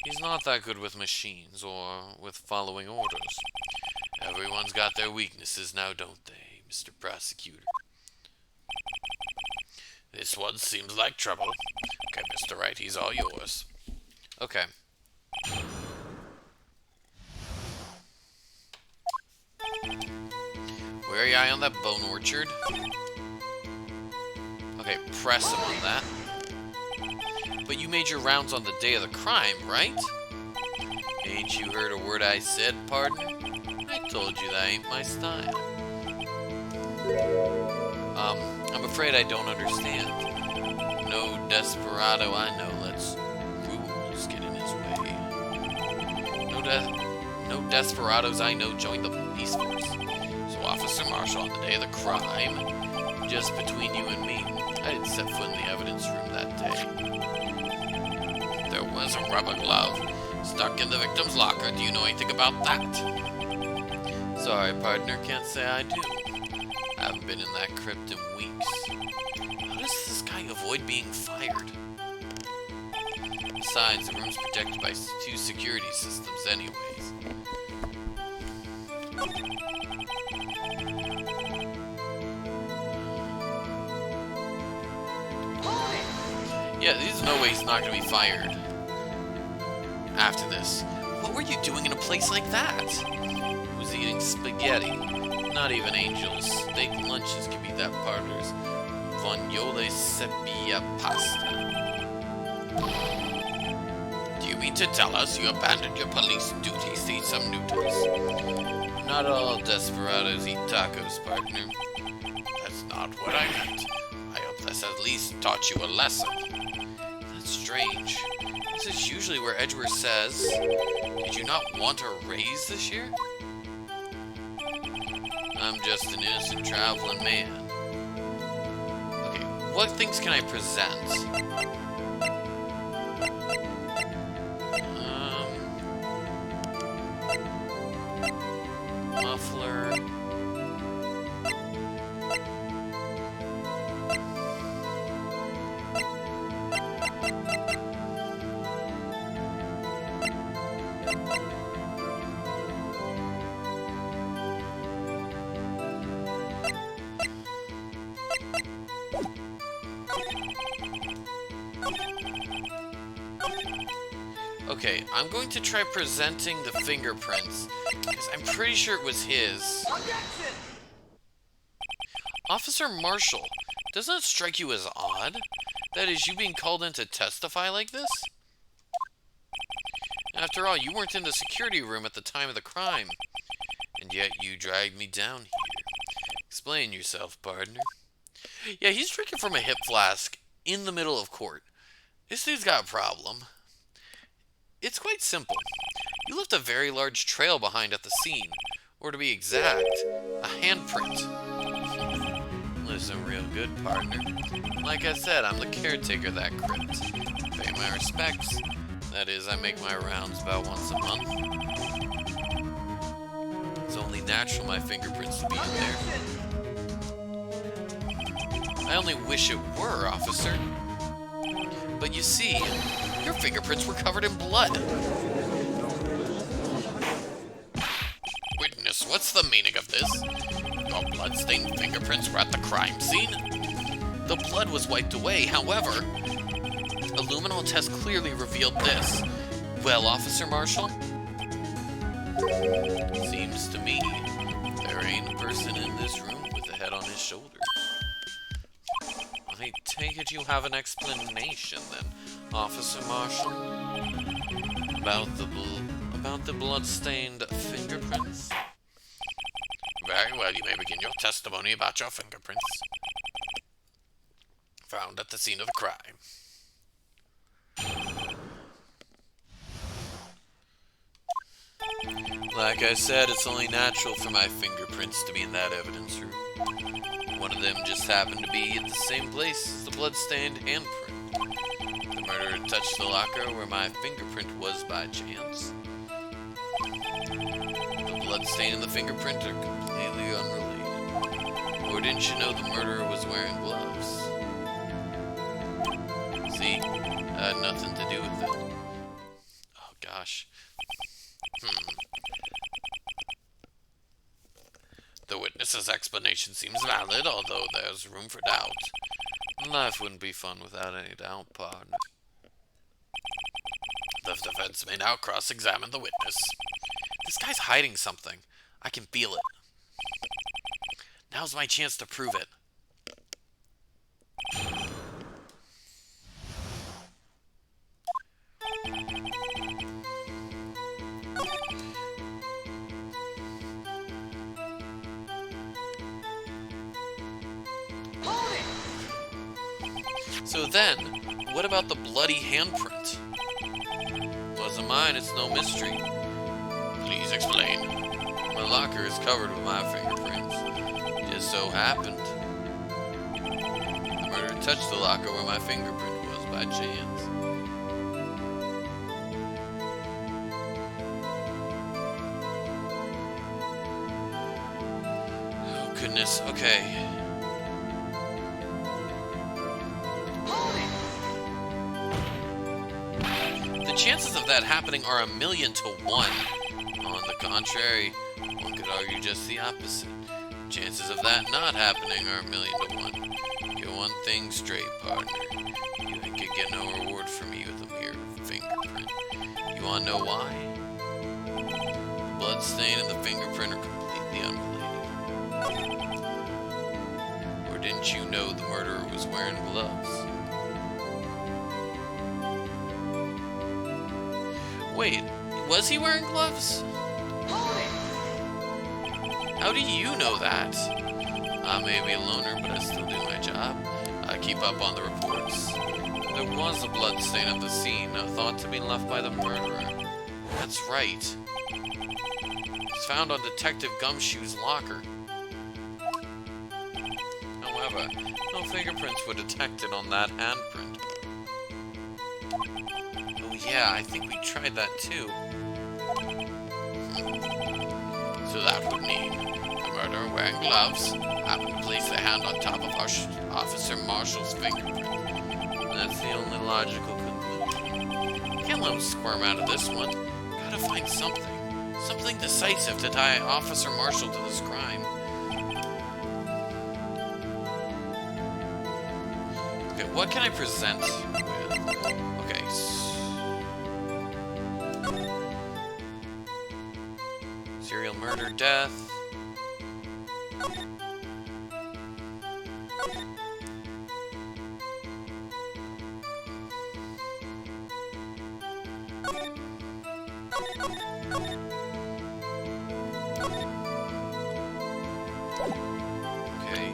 He's not that good with machines or with following orders. Everyone's got their weaknesses now, don't they, Mr. Prosecutor? This one seems like trouble. Okay, Mr. Wright, he's all yours. Okay. Where are you on that bone orchard? Okay, press him on that. But you made your rounds on the day of the crime, right? Ain't you heard a word I said, partner? I told you that ain't my style. I'm afraid I don't understand. No desperado I know lets rules get in his way. No desperados I know join the police force. So Officer Marshall, on the day of the crime, just between you and me, I didn't set foot in the evidence room that day. There was a rubber glove stuck in the victim's locker. Do you know anything about that? Sorry, partner, can't say I do. I haven't been in that crypt in weeks. How does this guy avoid being fired? Besides, the room's protected by 2 security systems anyways. Yeah, there's no way he's not going to be fired after this. What were you doing in a place like that? Was eating spaghetti. Not even Angel's steak lunches can beat that partner's vognole sepia pasta. Do you mean to tell us you abandoned your police duties to eat some noodles? Not all desperados eat tacos, partner. That's not what I meant. I hope this at least taught you a lesson. That's strange. This is usually where Edgeworth says, "Did you not want a raise this year?" I'm just an innocent traveling man. Okay, what things can I present? Muffler. Okay, I'm going to try presenting the fingerprints, because I'm pretty sure it was his. Objection! Officer Marshall, doesn't it strike you as odd? That is, you being called in to testify like this? After all, you weren't in the security room at the time of the crime, and yet you dragged me down here. Explain yourself, partner. Yeah, he's drinking from a hip flask in the middle of court. This dude's got a problem. It's quite simple. You left a very large trail behind at the scene, or to be exact, a handprint. Listen real good, partner. Like I said, I'm the caretaker of that crypt. Pay my respects. That is, I make my rounds about once a month. It's only natural my fingerprints to be in there. I only wish it were, officer. But you see, your fingerprints were covered in blood. Witness, what's the meaning of this? Your blood-stained fingerprints were at the crime scene? The blood was wiped away, however, a luminol test clearly revealed this. Well, Officer Marshall? Seems to me there ain't a person in this room with a head on his shoulders. I take it you have an explanation, then, Officer Marshall, about the blood-stained fingerprints? Very well, you may begin your testimony about your fingerprints found at the scene of the crime. Like I said, it's only natural for my fingerprints to be in that evidence room. One of them just happened to be at the same place as the blood-stained handprint. The murderer touched the locker where my fingerprint was by chance. The blood stain and the fingerprint are completely unrelated. Or didn't you know the murderer was wearing gloves? See? Had nothing to do with it. Oh gosh. Witness's explanation seems valid, although there's room for doubt. Life wouldn't be fun without any doubt, partner. The defense may now cross-examine the witness. This guy's hiding something. I can feel it. Now's my chance to prove it. Hold it! So then, what about the bloody handprint? Wasn't mine, it's no mystery. Please explain. My locker is covered with my fingerprints. Just so happened. The murderer touched the locker where my fingerprint was by chance. Oh goodness, okay. Hold it! The chances of that happening are 1,000,000 to 1. On the contrary, one could argue just the opposite. Chances of that not happening are 1,000,000 to 1. Get one thing straight, partner. You could get no reward from me with a mere fingerprint. You wanna know why? The blood stain and the fingerprint are completely unrelated. Or didn't you know the murderer was wearing gloves? Wait, was he wearing gloves? Hold it! How do you know that? I may be a loner, but I still do my job. I keep up on the reports. There was a blood stain at the scene, thought to be left by the murderer. That's right. It's found on Detective Gumshoe's locker. However, no fingerprints were detected on that handprint. Oh yeah, I think we tried that too. So that would mean the murderer wearing gloves happened to place the hand on top of Officer Marshall's fingerprint. That's the only logical conclusion. Can't let him squirm out of this one. Gotta find something. Something decisive to tie Officer Marshall to this crime. Okay, what can I present with? Okay. Serial murder, death. Okay.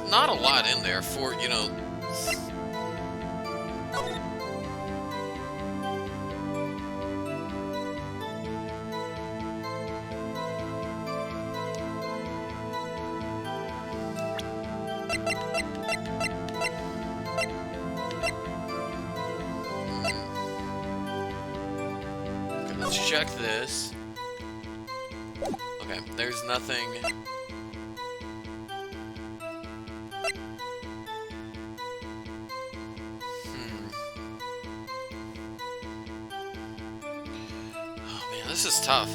Not a lot in there for, you know. Let's check this. Okay, there's nothing. Oh man, this is tough.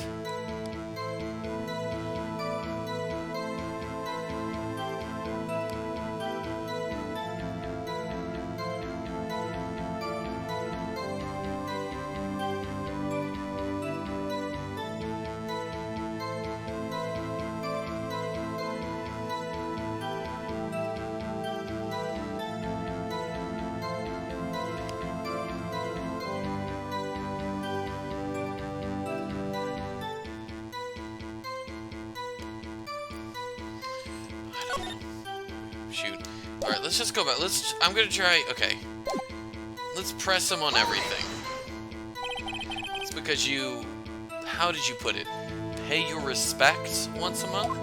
Shoot. Alright, let's just go back. I'm gonna try, okay. Let's press him on everything. It's because you, how did you put it? Pay your respects once a month?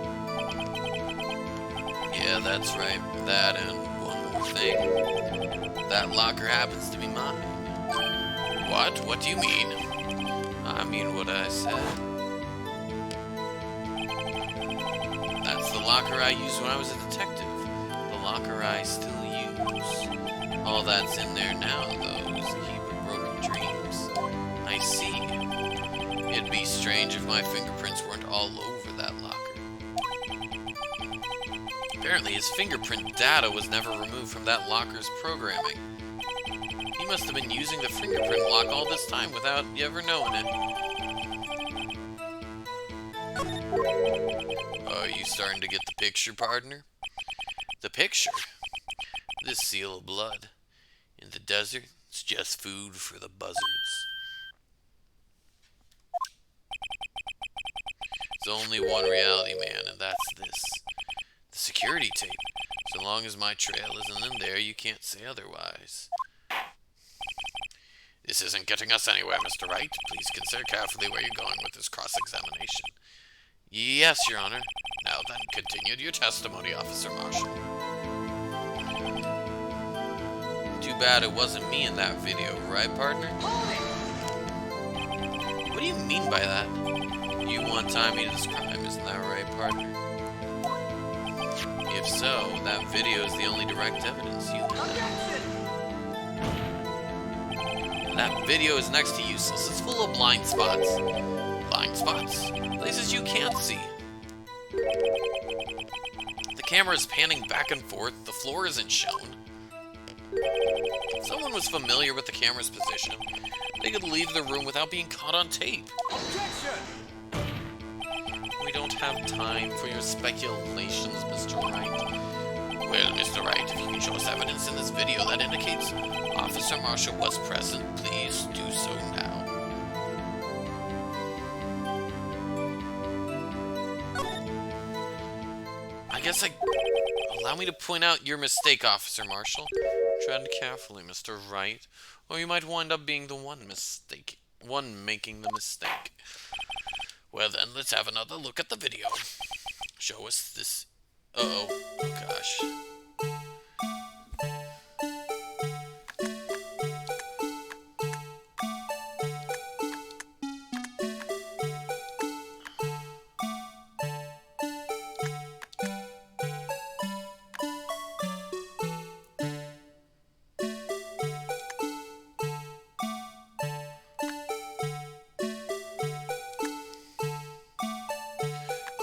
Yeah, that's right. That and one more thing. That locker happens to be mine. What? What do you mean? I mean what I said. That's the locker I used when I was a detective. The locker I still use. All that's in there now, though, is a heap of broken dreams. I see. It'd be strange if my fingerprints weren't all over that locker. Apparently, his fingerprint data was never removed from that locker's programming. He must have been using the fingerprint lock all this time without you ever knowing it. Are you starting to get the picture, partner? The picture? This seal of blood. In the desert, it's just food for the buzzards. There's only one reality, man, and that's this. The security tape. So long as my trail isn't in there, you can't say otherwise. This isn't getting us anywhere, Mr. Wright. Please consider carefully where you're going with this cross-examination. Yes, Your Honor. Now then, continue your testimony, Officer Marshall. Too bad it wasn't me in that video, right, partner? What do you mean by that? You want Tommy to this crime, isn't that right, partner? If so, that video is the only direct evidence you have. And that video is next to useless. It's full of blind spots. Blind spots? Places you can't see. The camera is panning back and forth. The floor isn't shown. If someone was familiar with the camera's position, they could leave the room without being caught on tape. Objection! We don't have time for your speculations, Mr. Wright. Well, Mr. Wright, if you can show us evidence in this video that indicates Officer Marshall was present, please do so now. Allow me to point out your mistake, Officer Marshall. Tread carefully, Mr. Wright, or you might wind up being the one making the mistake. Well then, let's have another look at the video. Show us this... Uh-oh. Oh, gosh.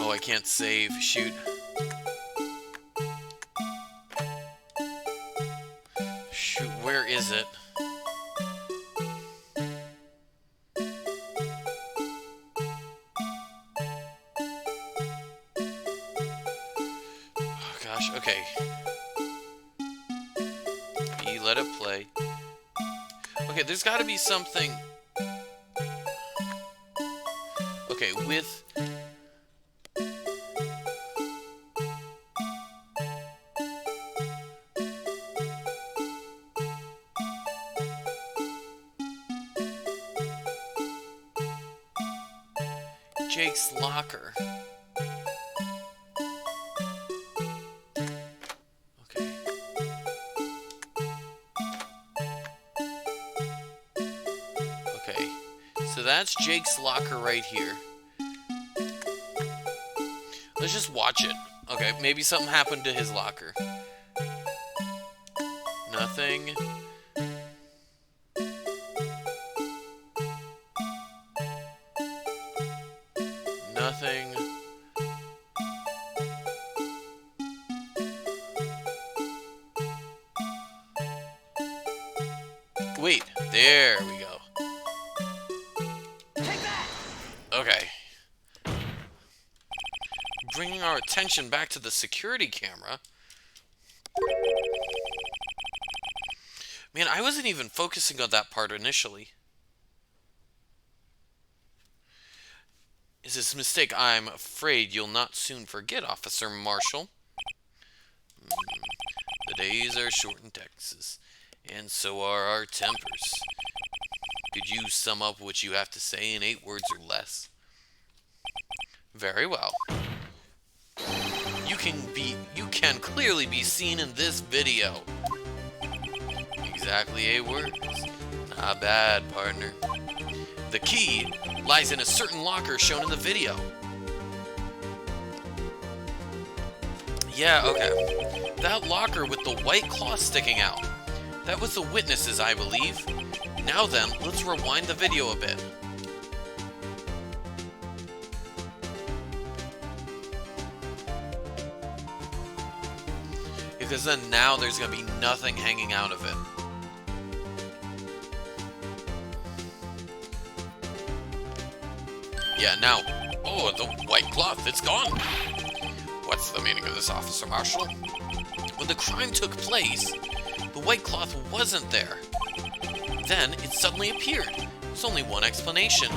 Oh, I can't save. Shoot. Shoot, where is it? Oh, gosh, okay. You let it play. Okay, there's gotta be something... Okay, with... Jake's locker. Okay. Okay. So that's Jake's locker right here. Let's just watch it. Okay, maybe something happened to his locker. Nothing. Nothing. Wait, there we go. Take that! Okay. Bringing our attention back to the security camera. Man, I wasn't even focusing on that part initially. Is this a mistake? I'm afraid you'll not soon forget, Officer Marshall. The days are short in Texas, and so are our tempers. Could you sum up what you have to say in 8 words or less? Very well. You can clearly be seen in this video. Exactly 8 words. Not bad, partner. The key lies in a certain locker shown in the video. Yeah, okay. That locker with the white cloth sticking out. That was the witnesses, I believe. Now then, let's rewind the video a bit. Because then now there's going to be nothing hanging out of it. Yeah, now... Oh, the white cloth, it's gone! What's the meaning of this, Officer Marshall? When the crime took place, the white cloth wasn't there. Then, it suddenly appeared. There's only one explanation.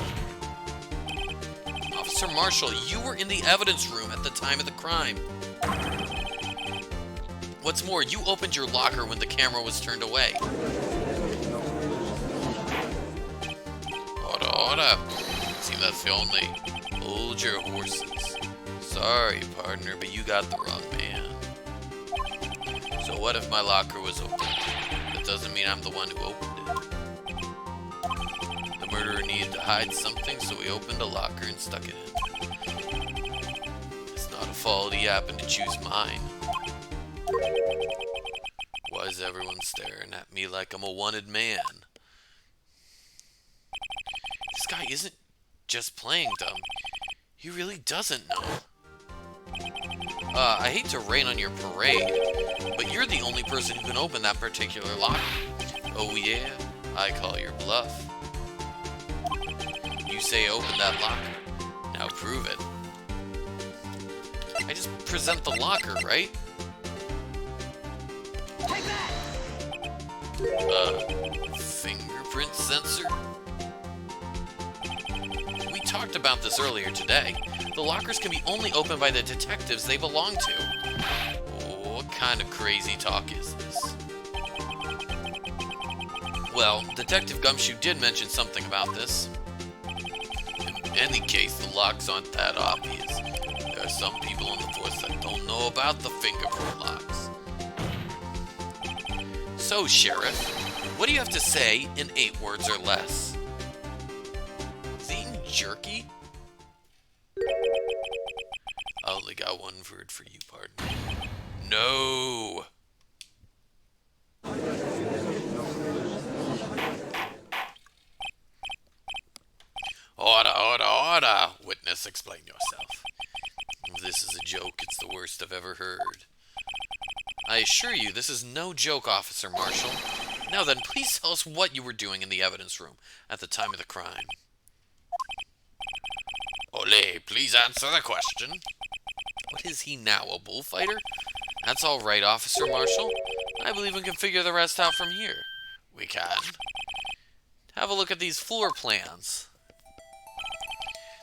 Officer Marshall, you were in the evidence room at the time of the crime. What's more, you opened your locker when the camera was turned away. Order. Seems that's the only. Hold your horses. Sorry, partner, but you got the wrong man. So what if my locker was open? That doesn't mean I'm the one who opened it. The murderer needed to hide something, so he opened a locker and stuck it in. It's not a fault he happened to choose mine. Why is everyone staring at me like I'm a wanted man? This guy isn't just playing dumb. He really doesn't know. I hate to rain on your parade, but you're the only person who can open that particular locker. Oh yeah, I call your bluff. You say open that locker. Now prove it. I just present the locker, right? Take that! Fingerprint sensor? We talked about this earlier today. The lockers can be only opened by the detectives they belong to. Oh, what kind of crazy talk is this? Well, Detective Gumshoe did mention something about this. In any case, the locks aren't that obvious. There are some people on the force that don't know about the fingerprint locks. So, Sheriff, what do you have to say in 8 words or less? Is he eating jerky? I only got one word for you, partner. No! Order! Witness, explain yourself. If this is a joke, it's the worst I've ever heard. I assure you, this is no joke, Officer Marshall. Now then, please tell us what you were doing in the evidence room at the time of the crime. Ole, please answer the question. What is he now, a bullfighter? That's all right, Officer Marshall. I believe we can figure the rest out from here. We can. Have a look at these floor plans.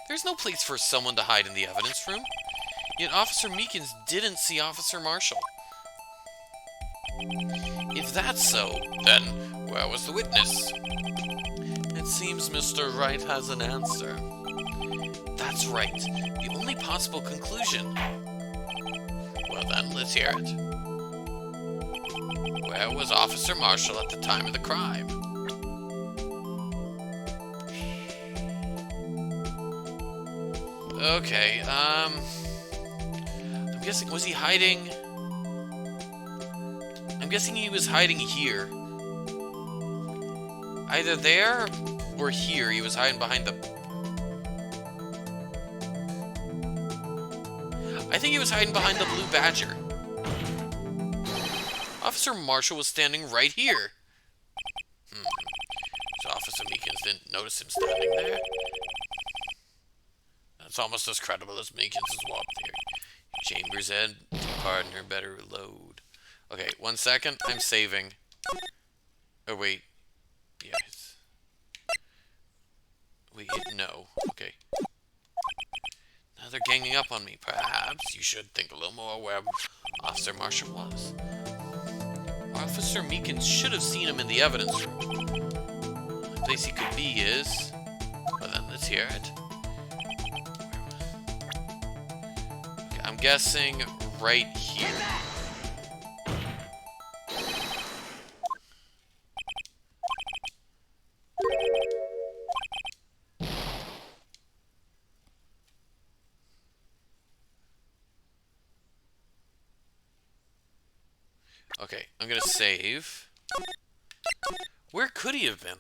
There's no place for someone to hide in the evidence room. Yet Officer Meekins didn't see Officer Marshall. If that's so, then where was the witness? It seems Mr. Wright has an answer. That's right. The only possible conclusion. Well then, let's hear it. Where was Officer Marshall at the time of the crime? Okay, I'm guessing, was he hiding? I'm guessing he was hiding here. Either there or here. He was hiding behind the... I think he was hiding behind the Blue Badger. Officer Marshall was standing right here. So Officer Meekins didn't notice him standing there? That's almost as credible as Meekins' walk there. Chambers Ed, partner, better load. Okay, 1 second. I'm saving. Oh, wait. Yes. Wait, no. Okay. Now they're ganging up on me. Perhaps you should think a little more where Officer Marshall was. Officer Meekins should have seen him in the evidence room. The place he could be is... Well then, let's hear it. Okay, I'm guessing right here. Okay, I'm gonna save. Where could he have been?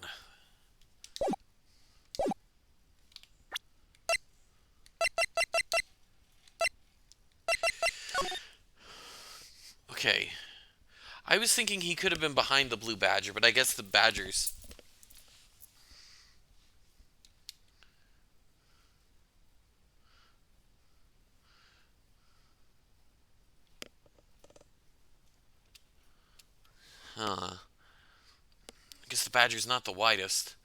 Okay. I was thinking he could have been behind the blue badger, but I guess the badgers... Huh. I guess the badger's not the widest.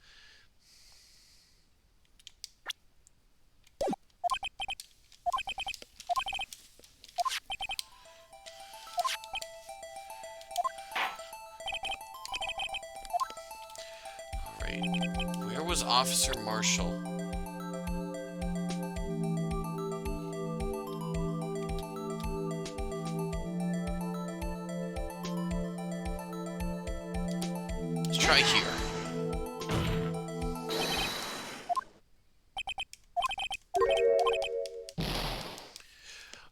Alright. Where was Officer Marshall? Let's try here.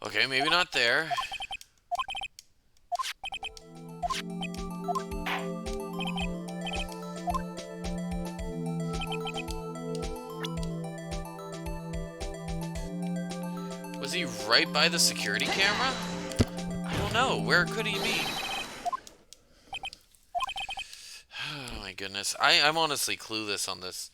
Okay, maybe not there. Was he right by the security camera? I don't know. Where could he be? Oh my goodness. I'm honestly clueless on this.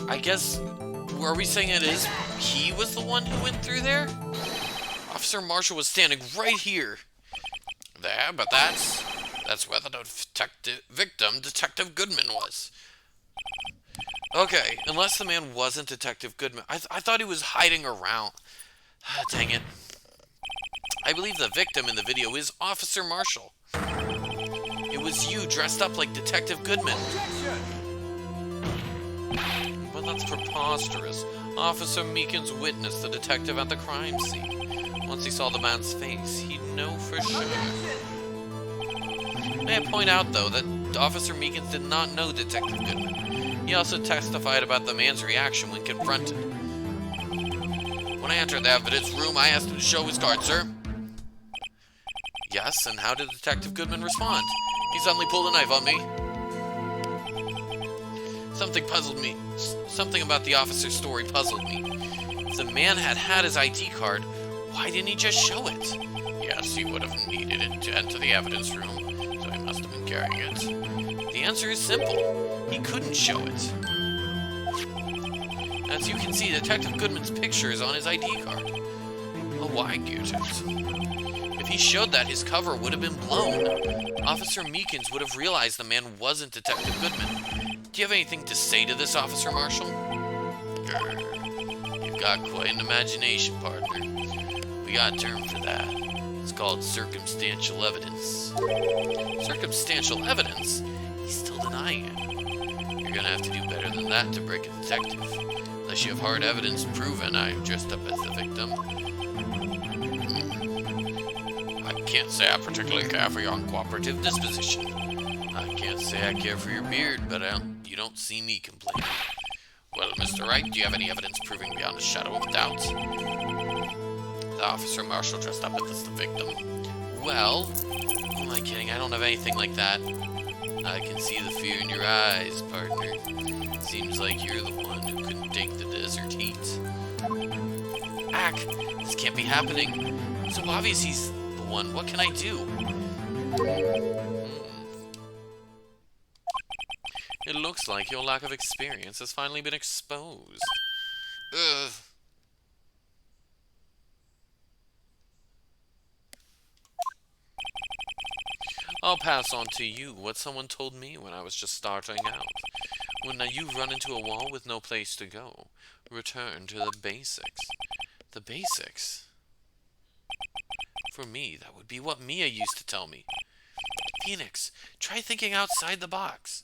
I guess, are we saying it is he was the one who went through there? Officer Marshall was standing right here. There, but that's where the victim, Detective Goodman, was. Okay, unless the man wasn't Detective Goodman. I thought he was hiding around. Dang it. I believe the victim in the video is Officer Marshall. It was you dressed up like Detective Goodman. But that's preposterous. Officer Meekins witnessed the detective at the crime scene. Once he saw the man's face, he'd know for sure. May I point out, though, that Officer Meekins did not know Detective Goodman. He also testified about the man's reaction when confronted. When I entered the evidence room, I asked him to show his card, sir. Yes, and how did Detective Goodman respond? He suddenly pulled a knife on me. Something puzzled me. Something about the officer's story puzzled me. If the man had his ID card, why didn't he just show it? Yes, he would have needed it to enter the evidence room, so he must have been carrying it. The answer is simple. He couldn't show it. As you can see, Detective Goodman's picture is on his ID card. Oh, why get it? If he showed that, his cover would have been blown. Officer Meekins would have realized the man wasn't Detective Goodman. Do you have anything to say to this, Officer Marshall? You've got quite an imagination, partner. We got a term for that. It's called circumstantial evidence. Circumstantial evidence? He's still denying it. You're gonna have to do better than that to break a detective. Unless you have hard evidence proving I dressed up as the victim. I can't say I particularly care for your uncooperative disposition. I can't say I care for your beard, but you don't see me complaining. Well, Mr. Wright, do you have any evidence proving beyond a shadow of doubt? The Officer Marshall dressed up as the victim. Well, who am I kidding? I don't have anything like that. I can see the fear in your eyes, partner. Seems like you're the one who couldn't take the desert heat. Ack, this can't be happening. So obvious he's the one. What can I do? It looks like your lack of experience has finally been exposed. Ugh. I'll pass on to you what someone told me when I was just starting out. When you run into a wall with no place to go, return to the basics. The basics? For me, that would be what Mia used to tell me. Phoenix, try thinking outside the box.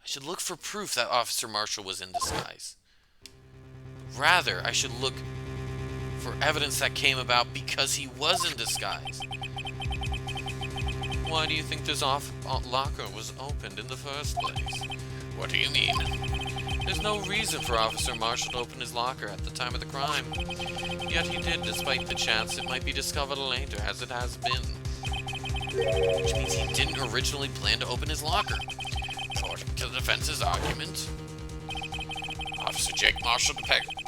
I should look for proof that Officer Marshall was in disguise. Rather, I should look for evidence that came about because he was in disguise. Why do you think this locker was opened in the first place? What do you mean? There's no reason for Officer Marshall to open his locker at the time of the crime. Yet he did, despite the chance it might be discovered later, as it has been. Which means he didn't originally plan to open his locker. According to the defense's argument, Officer Jake Marshall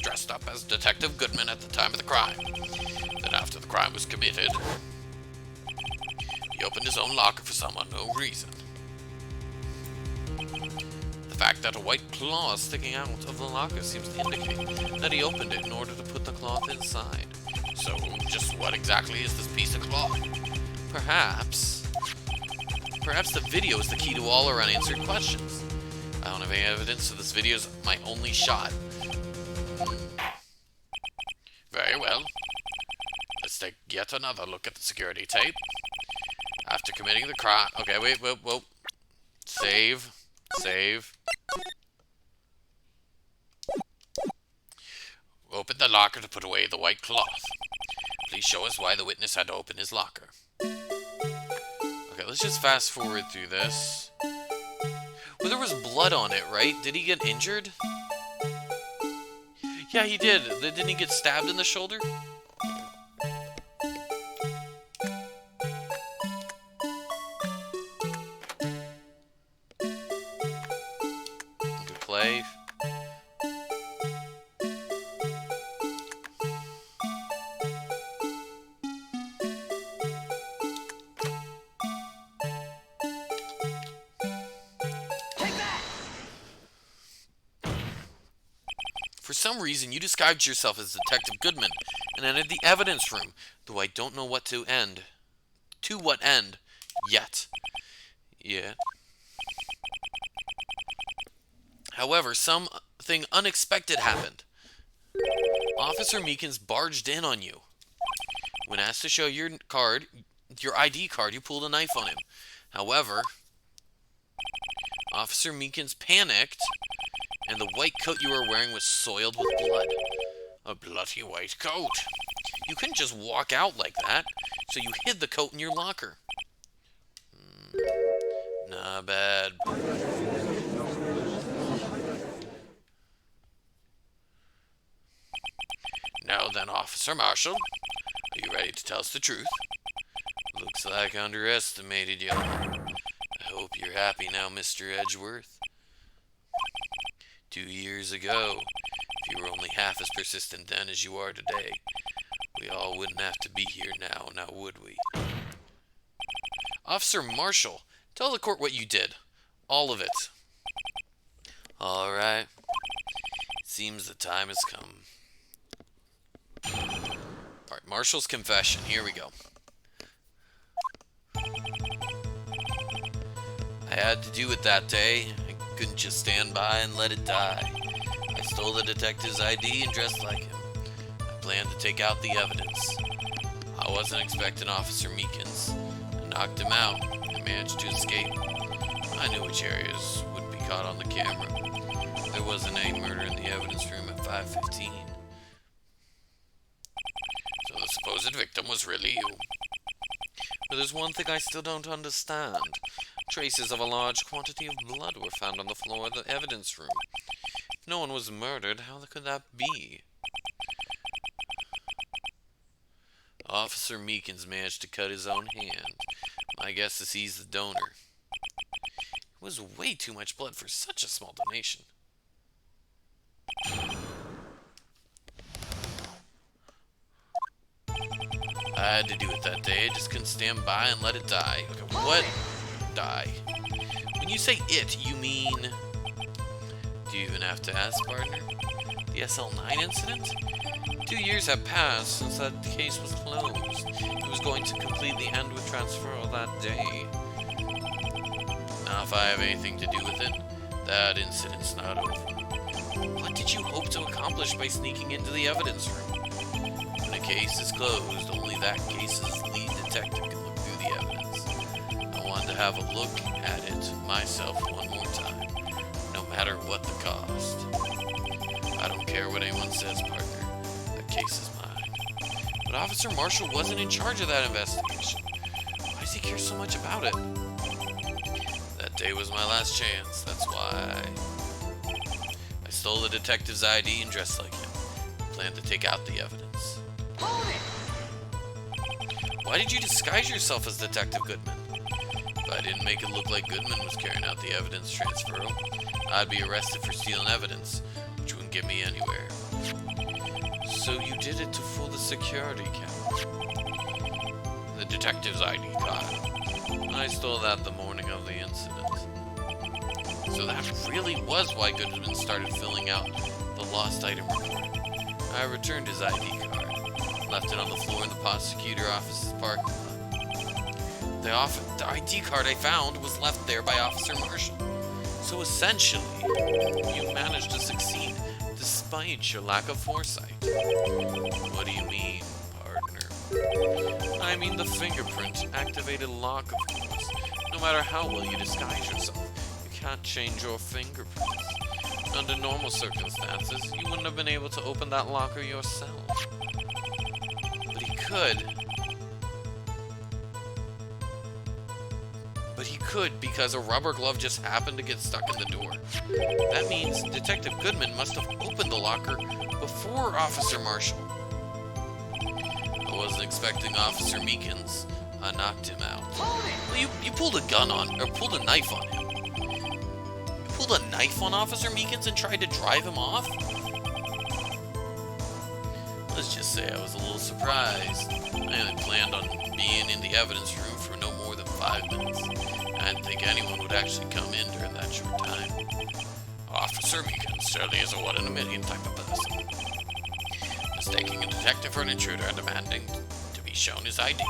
dressed up as Detective Goodman at the time of the crime. Then after the crime was committed, he opened his own locker for some unknown reason. The fact that a white claw is sticking out of the locker seems to indicate that he opened it in order to put the cloth inside. So, just what exactly is this piece of cloth? Perhaps the video is the key to all our unanswered questions. I don't have any evidence, so this video is my only shot. Very well. Let's take yet another look at the security tape. After committing the crime... Okay, wait. Save. Open the locker to put away the white cloth. Please show us why the witness had to open his locker. Okay, let's just fast forward through this. Well, there was blood on it, right? Did he get injured? Yeah, he did. Didn't he get stabbed in the shoulder? Good play. For some reason, you disguised yourself as Detective Goodman and entered the evidence room, though I don't know what to end. To what end? Yet. Yeah. However, something unexpected happened. Officer Meekins barged in on you. When asked to show your ID card, you pulled a knife on him. However, Officer Meekins panicked, and the white coat you were wearing was soiled with blood. A bloody white coat. You couldn't just walk out like that, so you hid the coat in your locker. Not bad. Now then, Officer Marshall, are you ready to tell us the truth? Looks like I underestimated you. I hope you're happy now, Mr. Edgeworth. 2 years ago, if you were only half as persistent then as you are today, we all wouldn't have to be here now would we? Officer Marshall, tell the court what you did. All of it. All right. It seems the time has come. All right, Marshall's confession. Here we go. I had to do it that day. I couldn't just stand by and let it die. I stole the detective's ID and dressed like him. I planned to take out the evidence. I wasn't expecting Officer Meekins. I knocked him out and managed to escape. I knew which areas would be caught on the camera. There wasn't any murder in the evidence room at 5:15. So the supposed victim was really you. But there's one thing I still don't understand. Traces of a large quantity of blood were found on the floor of the evidence room. If no one was murdered, how could that be? Officer Meekins managed to cut his own hand. My guess is he's the donor. It was way too much blood for such a small donation. I had to do it that day. I just couldn't stand by and let it die. Okay, what? Die. When you say it, you mean... Do you even have to ask, partner? The SL9 incident? 2 years have passed since that case was closed. It was going to completely end with transferal that day. Now, if I have anything to do with it, that incident's not over. What did you hope to accomplish by sneaking into the evidence room? When a case is closed, only that case's lead detective can look through the evidence. I wanted to have a look at it myself one more time. matter what the cost. I don't care what anyone says, partner. That case is mine. But Officer Marshall wasn't in charge of that investigation. Why does he care so much about it? That day was my last chance. That's why I stole the detective's ID and dressed like him. Planned to take out the evidence. Hold it! Why did you disguise yourself as Detective Goodman? If I didn't make it look like Goodman was carrying out the evidence transferal, I'd be arrested for stealing evidence, which wouldn't get me anywhere. So you did it to fool the security camera. The detective's ID card. I stole that the morning of the incident. So that really was why Goodman started filling out the lost item report. I returned his ID card, left it on the floor in the prosecutor office's parking lot. The ID card I found was left there by Officer Marshall. So essentially, you managed to succeed despite your lack of foresight. What do you mean, partner? I mean the fingerprint-activated lock, of course. No matter how well you disguise yourself, you can't change your fingerprints. Under normal circumstances, you wouldn't have been able to open that locker yourself. But he could. Because a rubber glove just happened to get stuck in the door. That means Detective Goodman must have opened the locker before Officer Marshall. I wasn't expecting Officer Meekins. I knocked him out. Well, you pulled a gun on, or pulled a knife on him. You pulled a knife on Officer Meekins and tried to drive him off? Let's just say I was a little surprised. I had planned on being in the evidence room for no more than 5 minutes. I didn't think anyone would actually come in during that short time. Officer Meekins certainly is a one-in-a-million type of person. Mistaking a detective for an intruder and demanding to be shown his ID.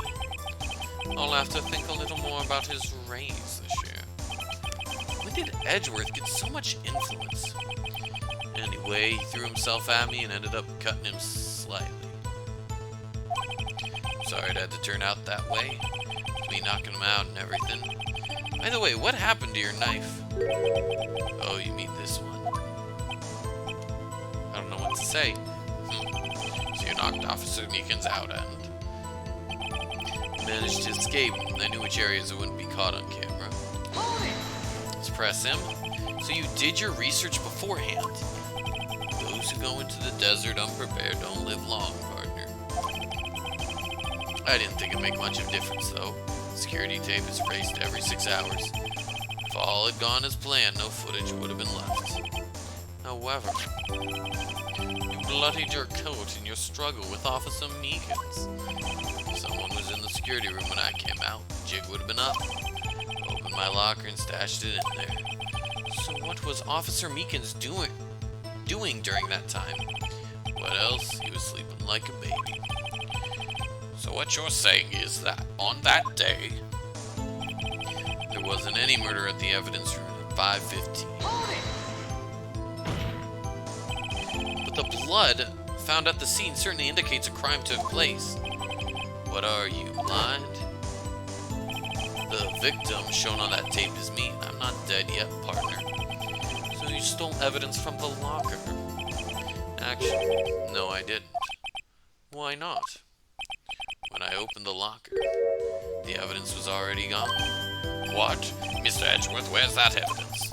I'll have to think a little more about his raise this year. When did Edgeworth get so much influence? Anyway, he threw himself at me and ended up cutting him slightly. Sorry it had to turn out that way. Me knocking him out and everything. By the way, what happened to your knife? Oh, you mean this one? I don't know what to say. So you knocked Officer Meekins out and managed to escape. I knew which areas it wouldn't be caught on camera. Let's press him. So you did your research beforehand. Those who go into the desert unprepared don't live long, partner. I didn't think it'd make much of a difference, though. Security tape is erased every 6 hours. If all had gone as planned, no footage would have been left. However, you bloodied your coat in your struggle with Officer Meekins. If someone was in the security room when I came out, the jig would have been up. Opened my locker and stashed it in there. So what was Officer Meekins doing during that time? What else? He was sleeping like a baby. So what you're saying is that on that day, there wasn't any murder at the evidence room at 5:15. But the blood found at the scene certainly indicates a crime took place. What are you, blind? The victim shown on that tape is me. I'm not dead yet, partner. So you stole evidence from the locker. Actually, no I didn't. Why not? When I opened the locker, the evidence was already gone. What? Mr. Edgeworth, where's that evidence?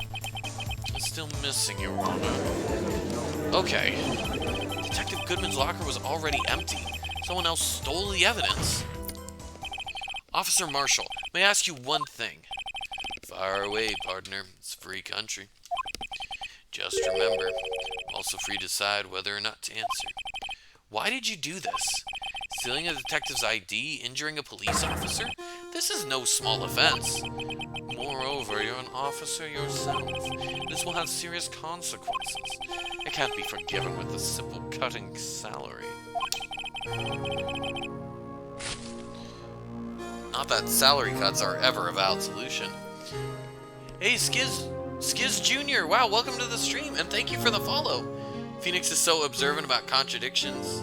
It's still missing, Your Honor. Okay. Detective Goodman's locker was already empty. Someone else stole the evidence. Officer Marshall, may I ask you one thing? Fire away, partner. It's a free country. Just remember, I'm also free to decide whether or not to answer. Why did you do this? Stealing a detective's ID, injuring a police officer? This is no small offense. Moreover, you're an officer yourself. This will have serious consequences. It can't be forgiven with a simple cutting salary. Not that salary cuts are ever a valid solution. Hey, Skiz Jr., wow, welcome to the stream, and thank you for the follow. Phoenix is so observant about contradictions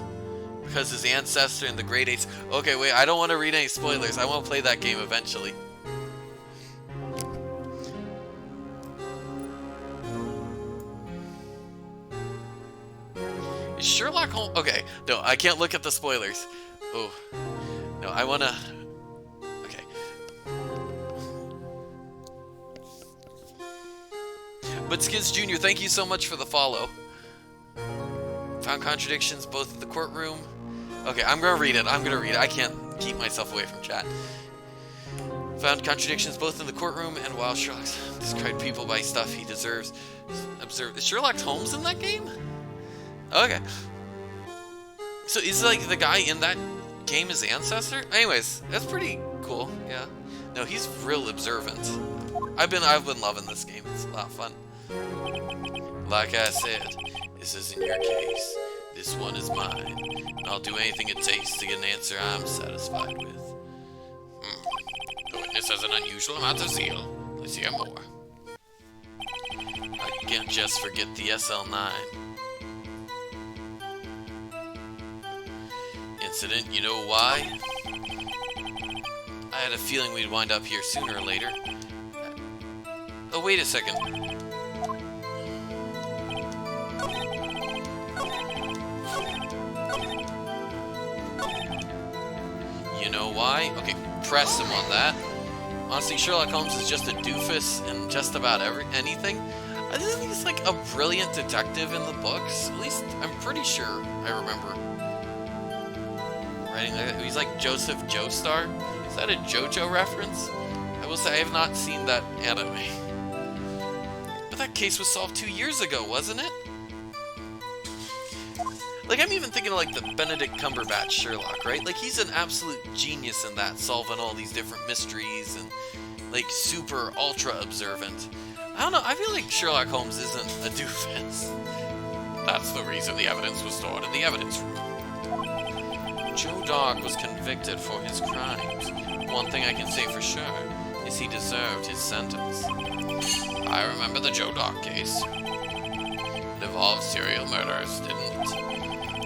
because his ancestor in the Great Apes. Okay, wait, I don't want to read any spoilers. I want to play that game eventually. Is Sherlock Holmes... Okay, no, I can't look at the spoilers. Oh, no, I wanna... Okay. But Skids Jr., thank you so much for the follow. Found contradictions both in the courtroom. Okay, I'm gonna read it. I can't keep myself away from chat. Found contradictions both in the courtroom and while Sherlock's described people by stuff he deserves. Observe. Is Sherlock Holmes in that game? Okay. So is like the guy in that game his ancestor? Anyways, that's pretty cool. Yeah. No, he's real observant. I've been loving this game. It's a lot of fun. Like I said, this isn't your case. This one is mine. And I'll do anything it takes to get an answer I'm satisfied with. The witness has an unusual amount of zeal. Let's hear more. I can't just forget the SL9 incident. You know why? I had a feeling we'd wind up here sooner or later. Oh, wait a second. You know why? Okay, press him on that. Honestly, Sherlock Holmes is just a doofus in just about anything. I think he's like a brilliant detective in the books. At least I'm pretty sure I remember writing like that. He's like Joseph Joestar. Is that a JoJo reference? I will say I have not seen that anime. But that case was solved 2 years ago, wasn't it? Like, I'm even thinking of, like, the Benedict Cumberbatch Sherlock, right? Like, he's an absolute genius in that, solving all these different mysteries and, like, super ultra observant. I don't know, I feel like Sherlock Holmes isn't a doofus. That's the reason the evidence was stored in the evidence room. Joe Dog was convicted for his crimes. One thing I can say for sure is he deserved his sentence. I remember the Joe Dog case. It involved serial murderers, didn't it?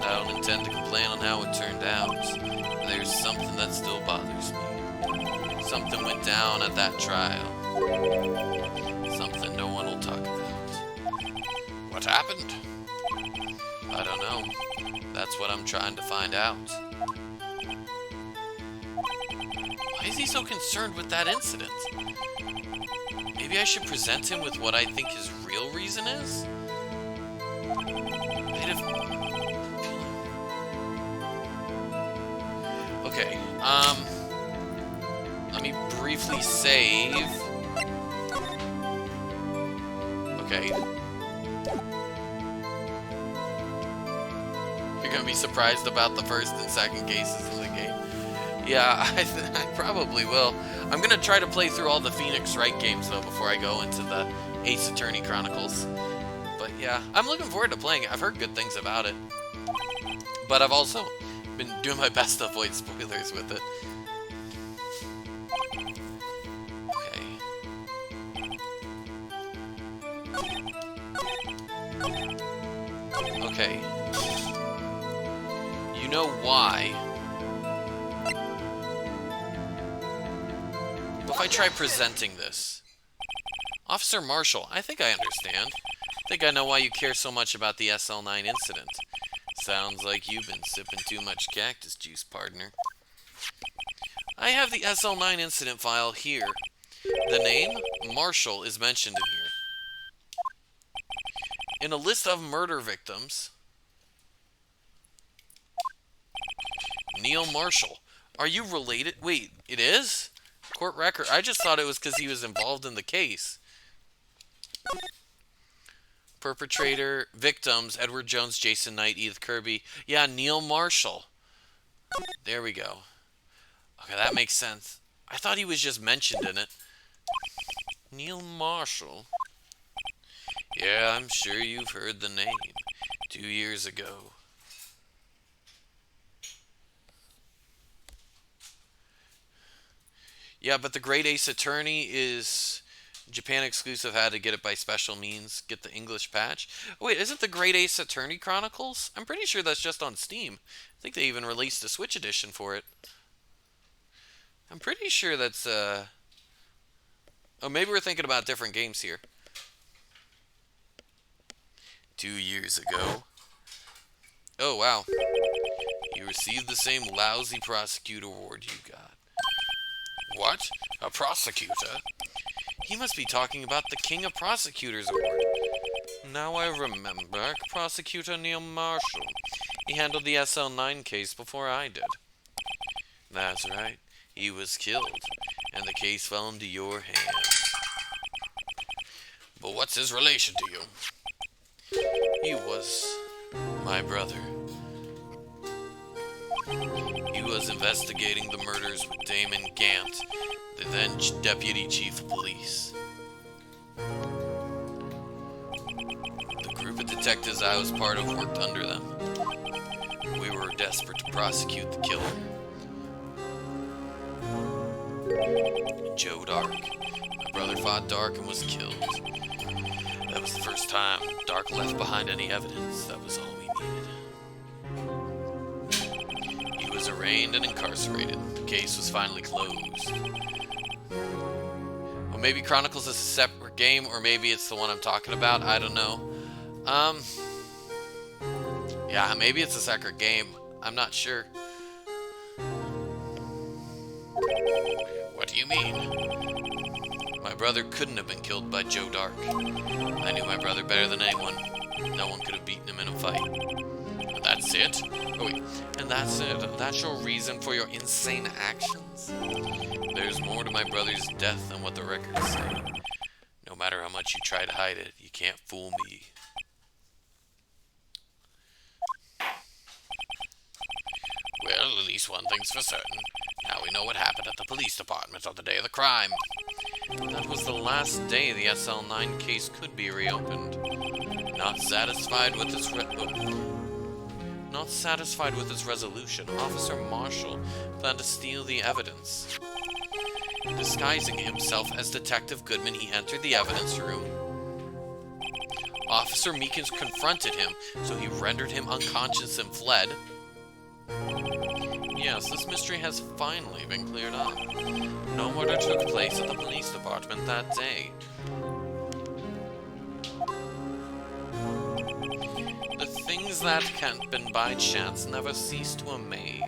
I don't intend to complain on how it turned out, but there's something that still bothers me. Something went down at that trial. Something no one will talk about. What happened? I don't know. That's what I'm trying to find out. Why is he so concerned with that incident? Maybe I should present him with what I think his real reason is? Okay, let me briefly save. Okay. You're gonna be surprised about the first and second cases in the game. Yeah, I probably will. I'm gonna try to play through all the Phoenix Wright games, though, before I go into the Ace Attorney Chronicles. But yeah, I'm looking forward to playing it. I've heard good things about it. But I've also been doing my best to avoid spoilers with it. Okay. Okay. You know why? If I try presenting this. Officer Marshall, I think I understand. I think I know why you care so much about the SL9 incident. Sounds like you've been sipping too much cactus juice, partner. I have the SL9 incident file here. The name, Marshall, is mentioned in here. In a list of murder victims, Neil Marshall. Are you related? Wait, it is? Court record. I just thought it was because he was involved in the case. Perpetrator, victims, Edward Jones, Jason Knight, Edith Kirby. Yeah, Neil Marshall. There we go. Okay, that makes sense. I thought he was just mentioned in it. Neil Marshall. Yeah, I'm sure you've heard the name. 2 years ago. Yeah, but the Great Ace Attorney is Japan exclusive. Had to get it by special means. Get the English patch. Oh, wait, isn't the Great Ace Attorney Chronicles? I'm pretty sure that's just on Steam. I think they even released a Switch edition for it. I'm pretty sure that's, Oh, maybe we're thinking about different games here. 2 years ago. Oh, wow. You received the same lousy prosecutor award you got. What? A prosecutor? He must be talking about the King of Prosecutors award. Now I remember, Prosecutor Neil Marshall. He handled the SL9 case before I did. That's right. He was killed, and the case fell into your hands. But what's his relation to you? He was my brother. He was investigating the murders with Damon Gant, the then Deputy Chief of Police. The group of detectives I was part of worked under them. We were desperate to prosecute the killer. Joe Dark. My brother fought Dark and was killed. That was the first time Dark left behind any evidence. That was all we needed. He was arraigned and incarcerated. The case was finally closed. Well, maybe Chronicles is a separate game, or maybe it's the one I'm talking about. I don't know. Yeah, maybe it's a separate game. I'm not sure. What do you mean? My brother couldn't have been killed by Joe Dark. I knew my brother better than anyone. No one could have beaten him in a fight. And that's it? Oh wait, and that's it? That's your reason for your insane actions? There's more to my brother's death than what the records say. No matter how much you try to hide it, you can't fool me. Well, at least one thing's for certain. Now we know what happened at the police department on the day of the crime. That was the last day the SL9 case could be reopened. Not satisfied with its resolution, Officer Marshall planned to steal the evidence. Disguising himself as Detective Goodman, he entered the evidence room. Officer Meekins confronted him, so he rendered him unconscious and fled. Yes, this mystery has finally been cleared up. No murder took place at the police department that day. The things that can't been by chance never cease to amaze.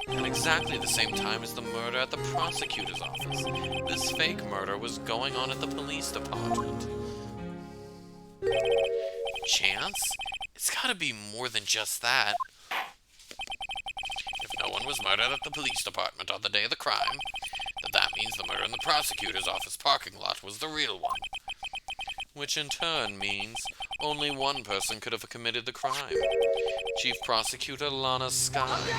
At exactly the same time as the murder at the prosecutor's office, this fake murder was going on at the police department. Chance? It's gotta be more than just that. If no one was murdered at the police department on the day of the crime, then that means the murder in the prosecutor's office parking lot was the real one. Which in turn means only one person could have committed the crime. Chief Prosecutor Lana Skye.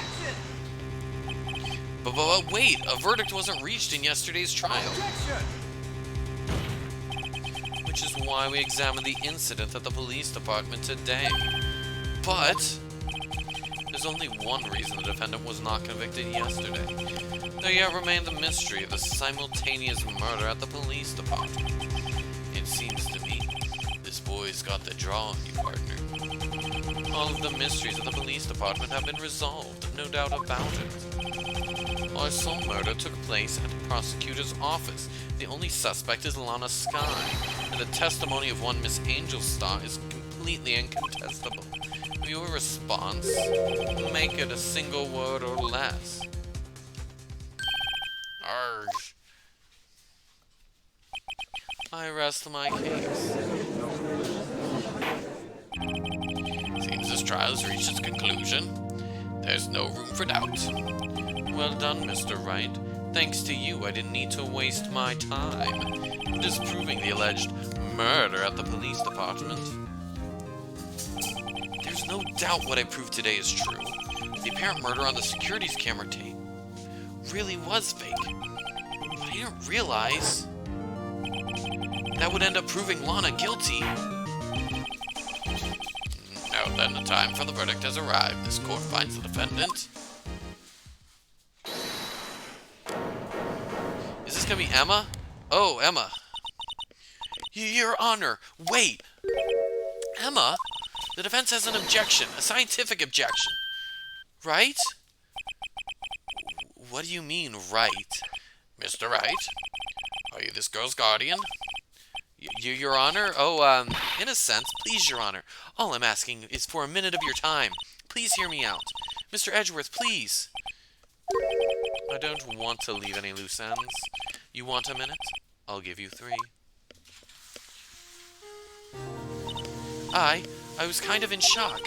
But wait, a verdict wasn't reached in yesterday's trial. Which is why we examined the incident at the police department today. But there's only one reason the defendant was not convicted yesterday. There yet remained the mystery of the simultaneous murder at the police department. It seems to me this boy's got the draw on you, partner. All of the mysteries of the police department have been resolved, no doubt about it. Our sole murder took place at the prosecutor's office. The only suspect is Lana Skye, and the testimony of one Miss Angel Star is completely incontestable. Your response, make it a single word or less. Arg. I rest my case. Seems this trial has reached its conclusion. There's no room for doubt. Well done, Mr. Wright. Thanks to you, I didn't need to waste my time disproving the alleged murder at the police department. There's no doubt what I proved today is true. The apparent murder on the securities camera tape really was fake. But I didn't realize that would end up proving Lana guilty. Now then, the time for the verdict has arrived. This court finds the defendant. Is this gonna be Emma? Oh, Emma. Your Honor, wait! Emma? The defense has an objection, a scientific objection. Right? What do you mean, right? Mr. Wright, are you this girl's guardian? Your Honor? Oh, in a sense, please, Your Honor. All I'm asking is for a minute of your time. Please hear me out. Mr. Edgeworth, please. I don't want to leave any loose ends. You want a minute? I'll give you 3. I was kind of in shock.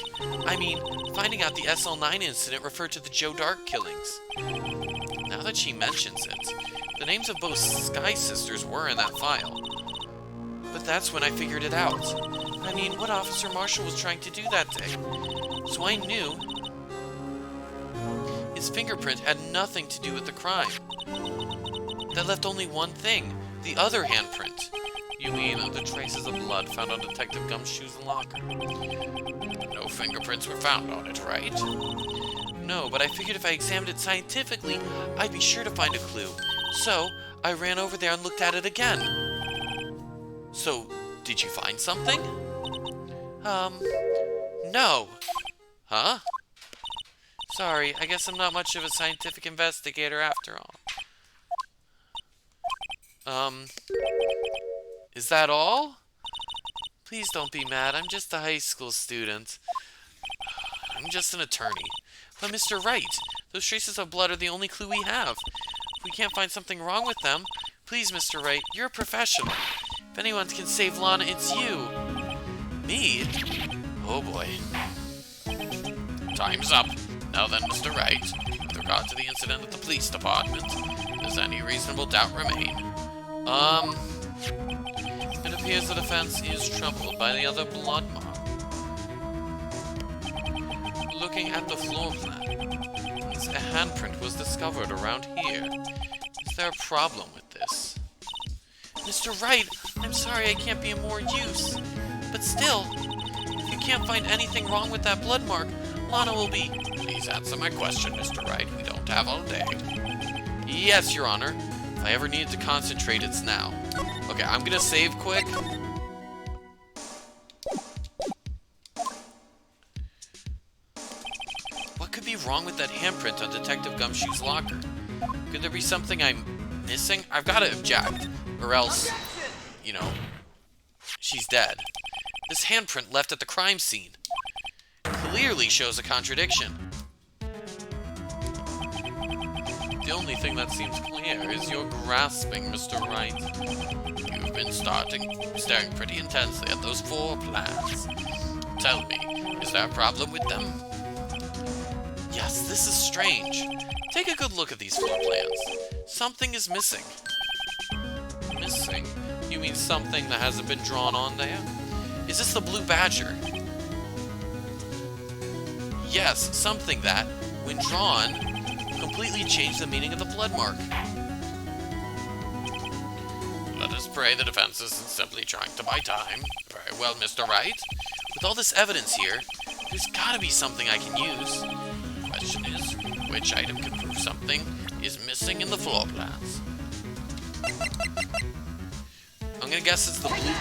I mean, finding out the SL9 incident referred to the Joe Dark killings. Now that she mentions it, the names of both Sky Sisters were in that file. But that's when I figured it out. I mean, what Officer Marshall was trying to do that day. So I knew his fingerprint had nothing to do with the crime. That left only one thing, the other handprint. You mean the traces of blood found on Detective Gumshoe's locker? No fingerprints were found on it, right? No, but I figured if I examined it scientifically, I'd be sure to find a clue. So, I ran over there and looked at it again. So, did you find something? No. Huh? Sorry, I guess I'm not much of a scientific investigator after all. Is that all? Please don't be mad, I'm just a high school student. I'm just an attorney. But Mr. Wright, those traces of blood are the only clue we have. If we can't find something wrong with them, please, Mr. Wright, you're a professional. If anyone can save Lana, it's you. Me? Oh boy. Time's up. Now then, Mr. Wright, with regard to the incident at the police department, does any reasonable doubt remain? It appears the defense is troubled by the other blood mark. Looking at the floor plan, a handprint was discovered around here. Is there a problem with this? Mr. Wright, I'm sorry I can't be of more use. But still, if you can't find anything wrong with that blood mark, Lana will be... Please answer my question, Mr. Wright. We don't have all day. Yes, Your Honor. If I ever needed to concentrate, it's now. Okay, I'm gonna save quick. What could be wrong with that handprint on Detective Gumshoe's locker? Could there be something I'm missing? I've got to object, or else, you know, she's dead. This handprint left at the crime scene clearly shows a contradiction. The only thing that seems clear is your grasping, Mr. Wright. You've been staring pretty intensely at those 4 plans. Tell me, is there a problem with them? Yes, this is strange. Take a good look at these 4 plans. Something is missing. Missing? You mean something that hasn't been drawn on there? Is this the Blue Badger? Yes, something that, when drawn, completely changed the meaning of the blood mark. Let us pray the defense isn't simply trying to buy time. Very well, Mr. Wright. With all this evidence here, there's gotta be something I can use. The question is, which item can prove something is missing in the floor plans? I'm gonna guess it's the Blue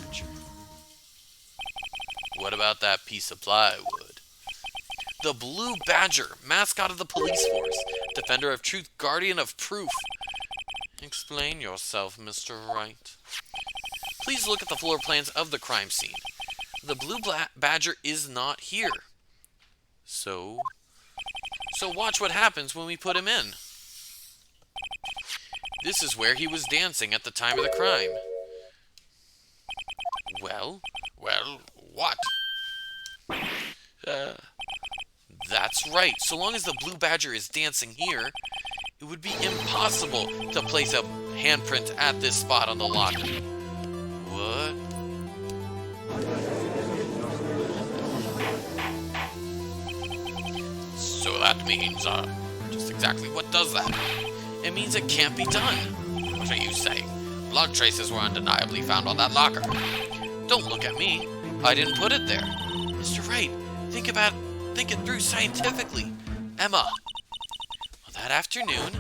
Badger. What about that piece of plywood? The Blue Badger, mascot of the police force, defender of truth, guardian of proof. Explain yourself, Mr. Wright. Please look at the floor plans of the crime scene. The Blue Badger is not here. So watch what happens when we put him in. This is where he was dancing at the time of the crime. Well, what? That's right. So long as the Blue Badger is dancing here, it would be impossible to place a handprint at this spot on the locker. What? So that means, just exactly what does that? It means it can't be done. What are you saying? Blood traces were undeniably found on that locker. Don't look at me. I didn't put it there. Mr. Wright, think it through scientifically. Emma. Well, that afternoon,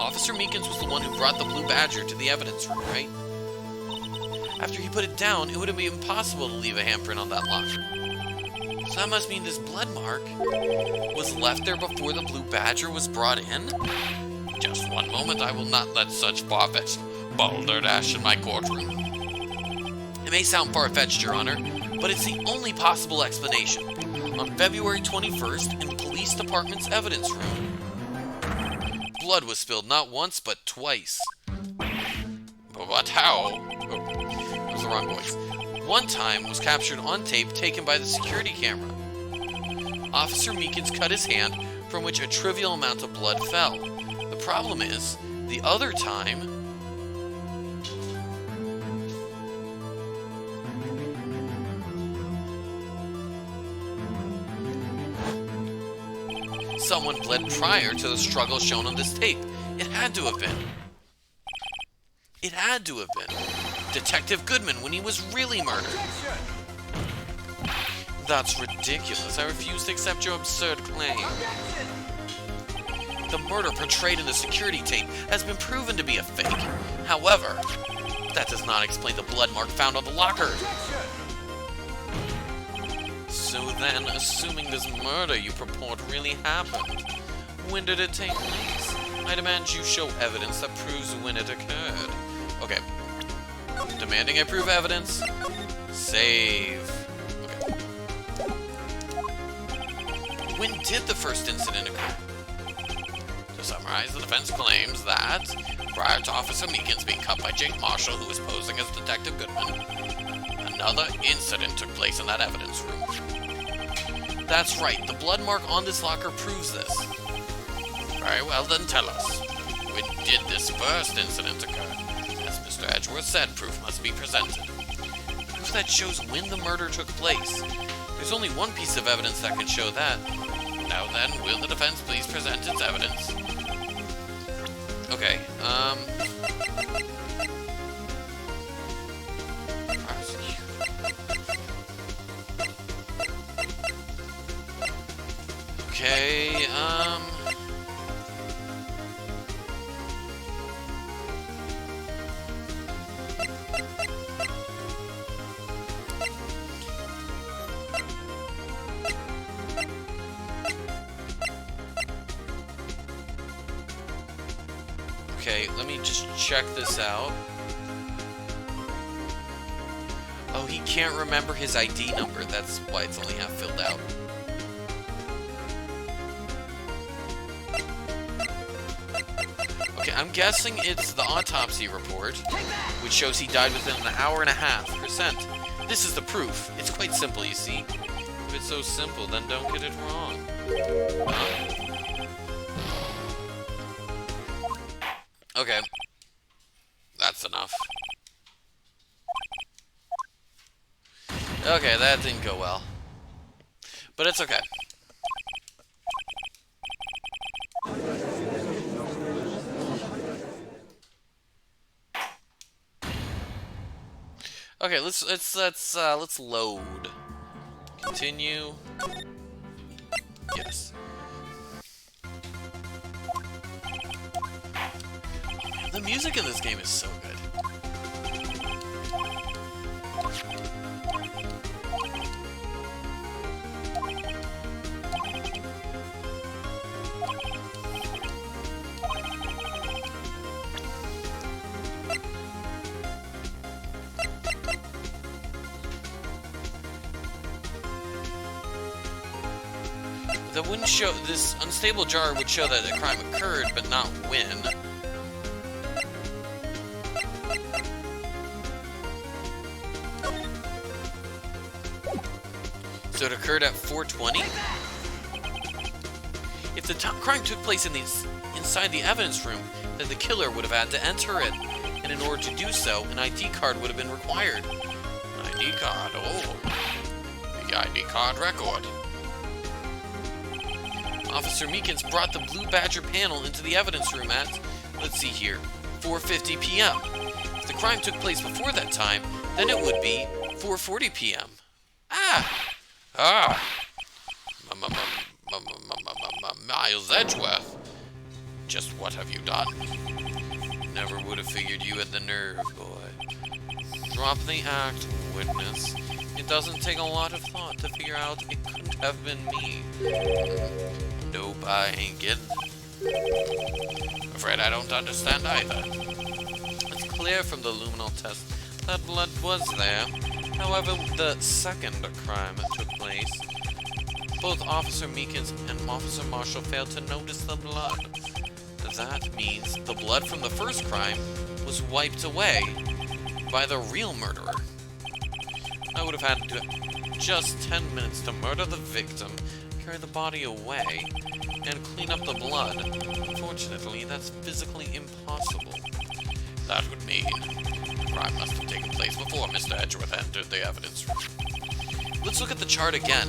Officer Meekins was the one who brought the Blue Badger to the evidence room, right? After he put it down, it would have been impossible to leave a handprint on that locker. So that must mean this blood mark was left there before the Blue Badger was brought in? Just one moment, I will not let such far-fetched Balderdash in my courtroom. It may sound far-fetched, Your Honor, but it's the only possible explanation. On February 21st, in police department's evidence room, blood was spilled not once, but twice. But how? Oh, that was the wrong voice. One time was captured on tape taken by the security camera. Officer Meekins cut his hand, from which a trivial amount of blood fell. The problem is, the other time, someone bled prior to the struggle shown on this tape. It had to have been. It had to have been Detective Goodman when he was really murdered. That's ridiculous. I refuse to accept your absurd claim. The murder portrayed in the security tape has been proven to be a fake. However, that does not explain the blood mark found on the locker. So then, assuming this murder you purport really happened, when did it take place? I demand you show evidence that proves when it occurred. Okay. Demanding I prove evidence. Save. Okay. When did the first incident occur? To summarize, the defense claims that, prior to Officer Meekins being cut by Jake Marshall, who was posing as Detective Goodman, another incident took place in that evidence room. That's right, the blood mark on this locker proves this. Very well, then tell us. When did this first incident occur? As Mr. Edgeworth said, proof must be presented. Proof that shows when the murder took place. There's only one piece of evidence that can show that. Now then, will the defense please present its evidence? Okay, Okay, Okay, let me just check this out. Oh, he can't remember his ID number. That's why it's only half filled out. Okay, I'm guessing it's the autopsy report, which shows he died within an hour and a half %. This is the proof. It's quite simple, you see. If it's so simple, then don't get it wrong. Huh? Okay. That's enough. Okay, that didn't go well. But it's okay. Okay, let's load. Continue. Yes. The music in this game is so good. That wouldn't show, this unstable jar would show that a crime occurred, but not when. So it occurred at 4:20? If the crime took place inside the evidence room, then the killer would have had to enter it. And in order to do so, an ID card would have been required. An ID card, oh. The ID card record. Officer Meekins brought the Blue Badger panel into the evidence room at, let's see here, 4:50 p.m. If the crime took place before that time, then it would be 4:40 p.m. Miles Edgeworth. Just what have you done? Never would have figured you had the nerve, boy. Drop the act, witness. It doesn't take a lot of thought to figure out it couldn't have been me. Nope, I ain't getting it. Afraid I don't understand either. Let's clear from the luminal test that blood was there. However, the second crime took place. Both Officer Meekins and Officer Marshall failed to notice the blood. That means the blood from the first crime was wiped away by the real murderer. I would have had just 10 minutes to murder the victim, carry the body away, and clean up the blood. Unfortunately, that's physically impossible. That would mean the crime must have taken place before Mr. Edgeworth entered the evidence room. Let's look at the chart again.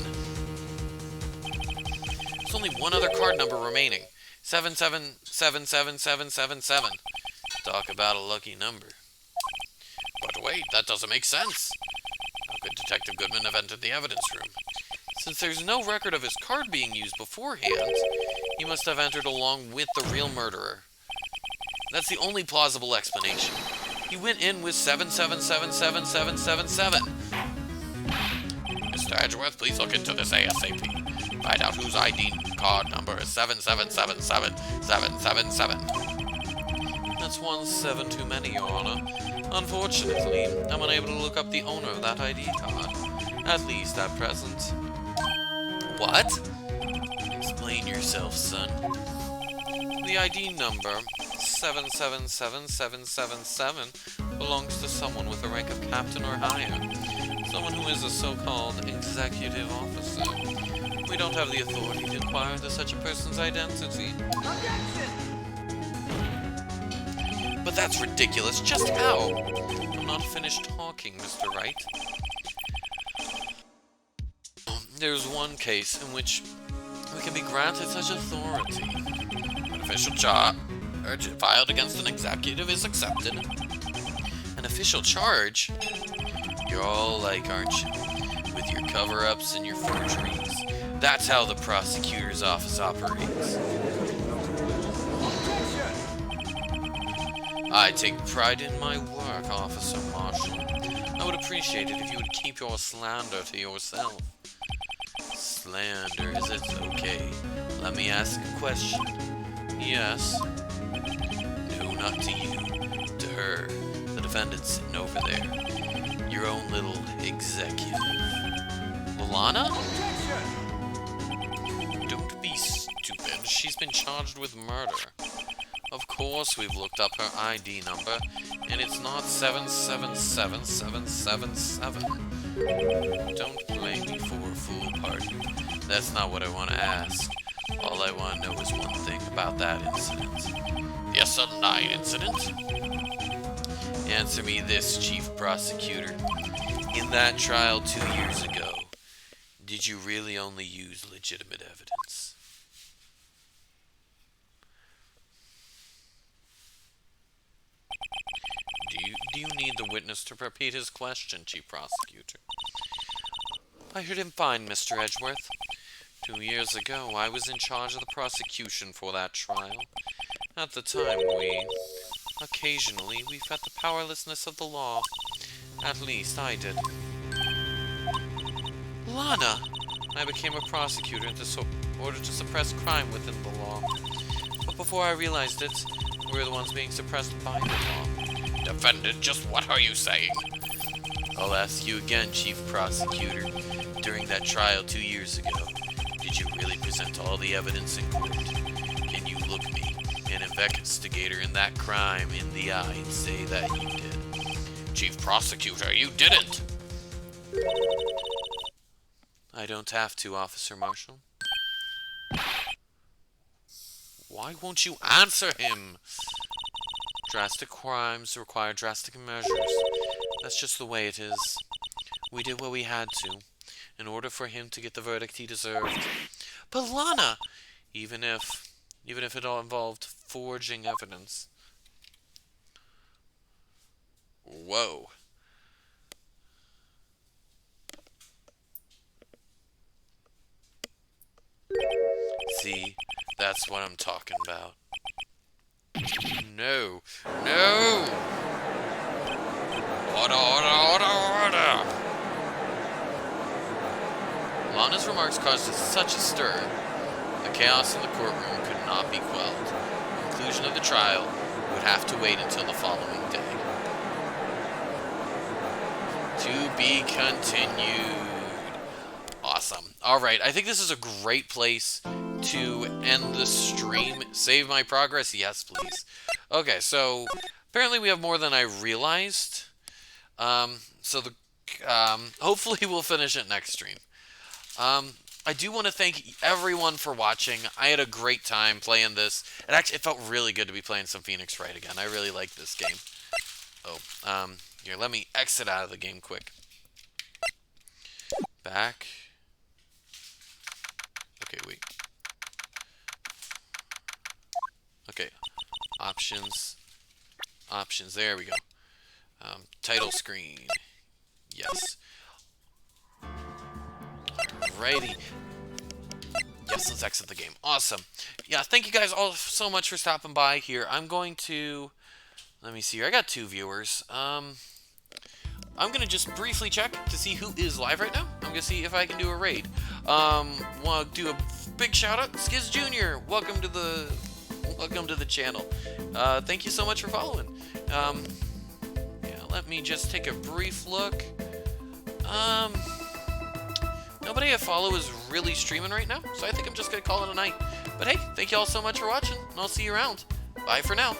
There's only one other card number remaining. 777777. Talk about a lucky number. But wait, that doesn't make sense. How could Detective Goodman have entered the evidence room? Since there's no record of his card being used beforehand, he must have entered along with the real murderer. That's the only plausible explanation. He went in with 777777. Mr. Edgeworth, please look into this ASAP. Find out whose ID card number is 7777777. That's 1 7 too many, Your Honor. Unfortunately, I'm unable to look up the owner of that ID card. At least at present. What? Explain yourself, son. The ID number 777777 belongs to someone with the rank of captain or higher. Someone who is a so-called executive officer. We don't have the authority to inquire into such a person's identity. Objection! But that's ridiculous. Just how? I'm not finished talking, Mr. Wright. There's one case in which we can be granted such authority. An official charge filed against an executive is accepted. An official charge? You're all alike, aren't you? With your cover-ups and your forgeries. That's how the prosecutor's office operates. I take pride in my work, Officer Marshall. I would appreciate it if you would keep your slander to yourself. Slander, is it? Okay. Let me ask a question. Yes? No, not to you. To her. The defendant sitting over there. Your own little executive. Lana? Don't be stupid. She's been charged with murder. Of course we've looked up her ID number, and it's not 777777. Don't blame me for a foolhardy. That's not what I want to ask. All I want to know is one thing about that incident. The Acidine incident? Answer me this, Chief Prosecutor. In that trial 2 years ago, did you really only use legitimate evidence? Do you need the witness to repeat his question, Chief Prosecutor? I heard him fine, Mr. Edgeworth. 2 years ago, I was in charge of the prosecution for that trial. At the time, occasionally, we felt the powerlessness of the law. At least, I did. Lana! I became a prosecutor in order to suppress crime within the law. But before I realized it, we were the ones being suppressed by the law. Defendant, just what are you saying? I'll ask you again, Chief Prosecutor. During that trial 2 years ago, did you really present all the evidence in court? Can you look me, an investigator in that crime, in the eye and say that you did? Chief Prosecutor, you didn't! I don't have to, Officer Marshall. Why won't you answer him? Drastic crimes require drastic measures. That's just the way it is. We did what we had to, in order for him to get the verdict he deserved. But Lana! Even if it all involved forging evidence. Whoa. See, that's what I'm talking about. No. No! Order, order, order, order! Lana's remarks caused such a stir. The chaos in the courtroom could not be quelled. The conclusion of the trial would have to wait until the following day. To be continued. Awesome. All right, I think this is a great place to end the stream. Save my progress? Yes, please. Okay, so apparently we have more than I realized. Hopefully we'll finish it next stream. I do want to thank everyone for watching. I had a great time playing this. It felt really good to be playing some Phoenix Wright again. I really like this game. Oh, here, let me exit out of the game quick. Back. Okay, wait. Okay, options. Options, there we go. Title screen. Yes. Alrighty. Yes, let's exit the game. Awesome. Yeah, thank you guys all so much for stopping by here. I'm going to... Let me see here. I got 2 viewers. I'm going to just briefly check to see who is live right now. I'm going to see if I can do a raid. Want to do a big shout out. Skiz Jr., welcome to the channel. Thank you so much for following. Yeah, let me just take a brief look. Nobody I follow is really streaming right now, so I think I'm just going to call it a night. But hey, thank you all so much for watching, and I'll see you around. Bye for now.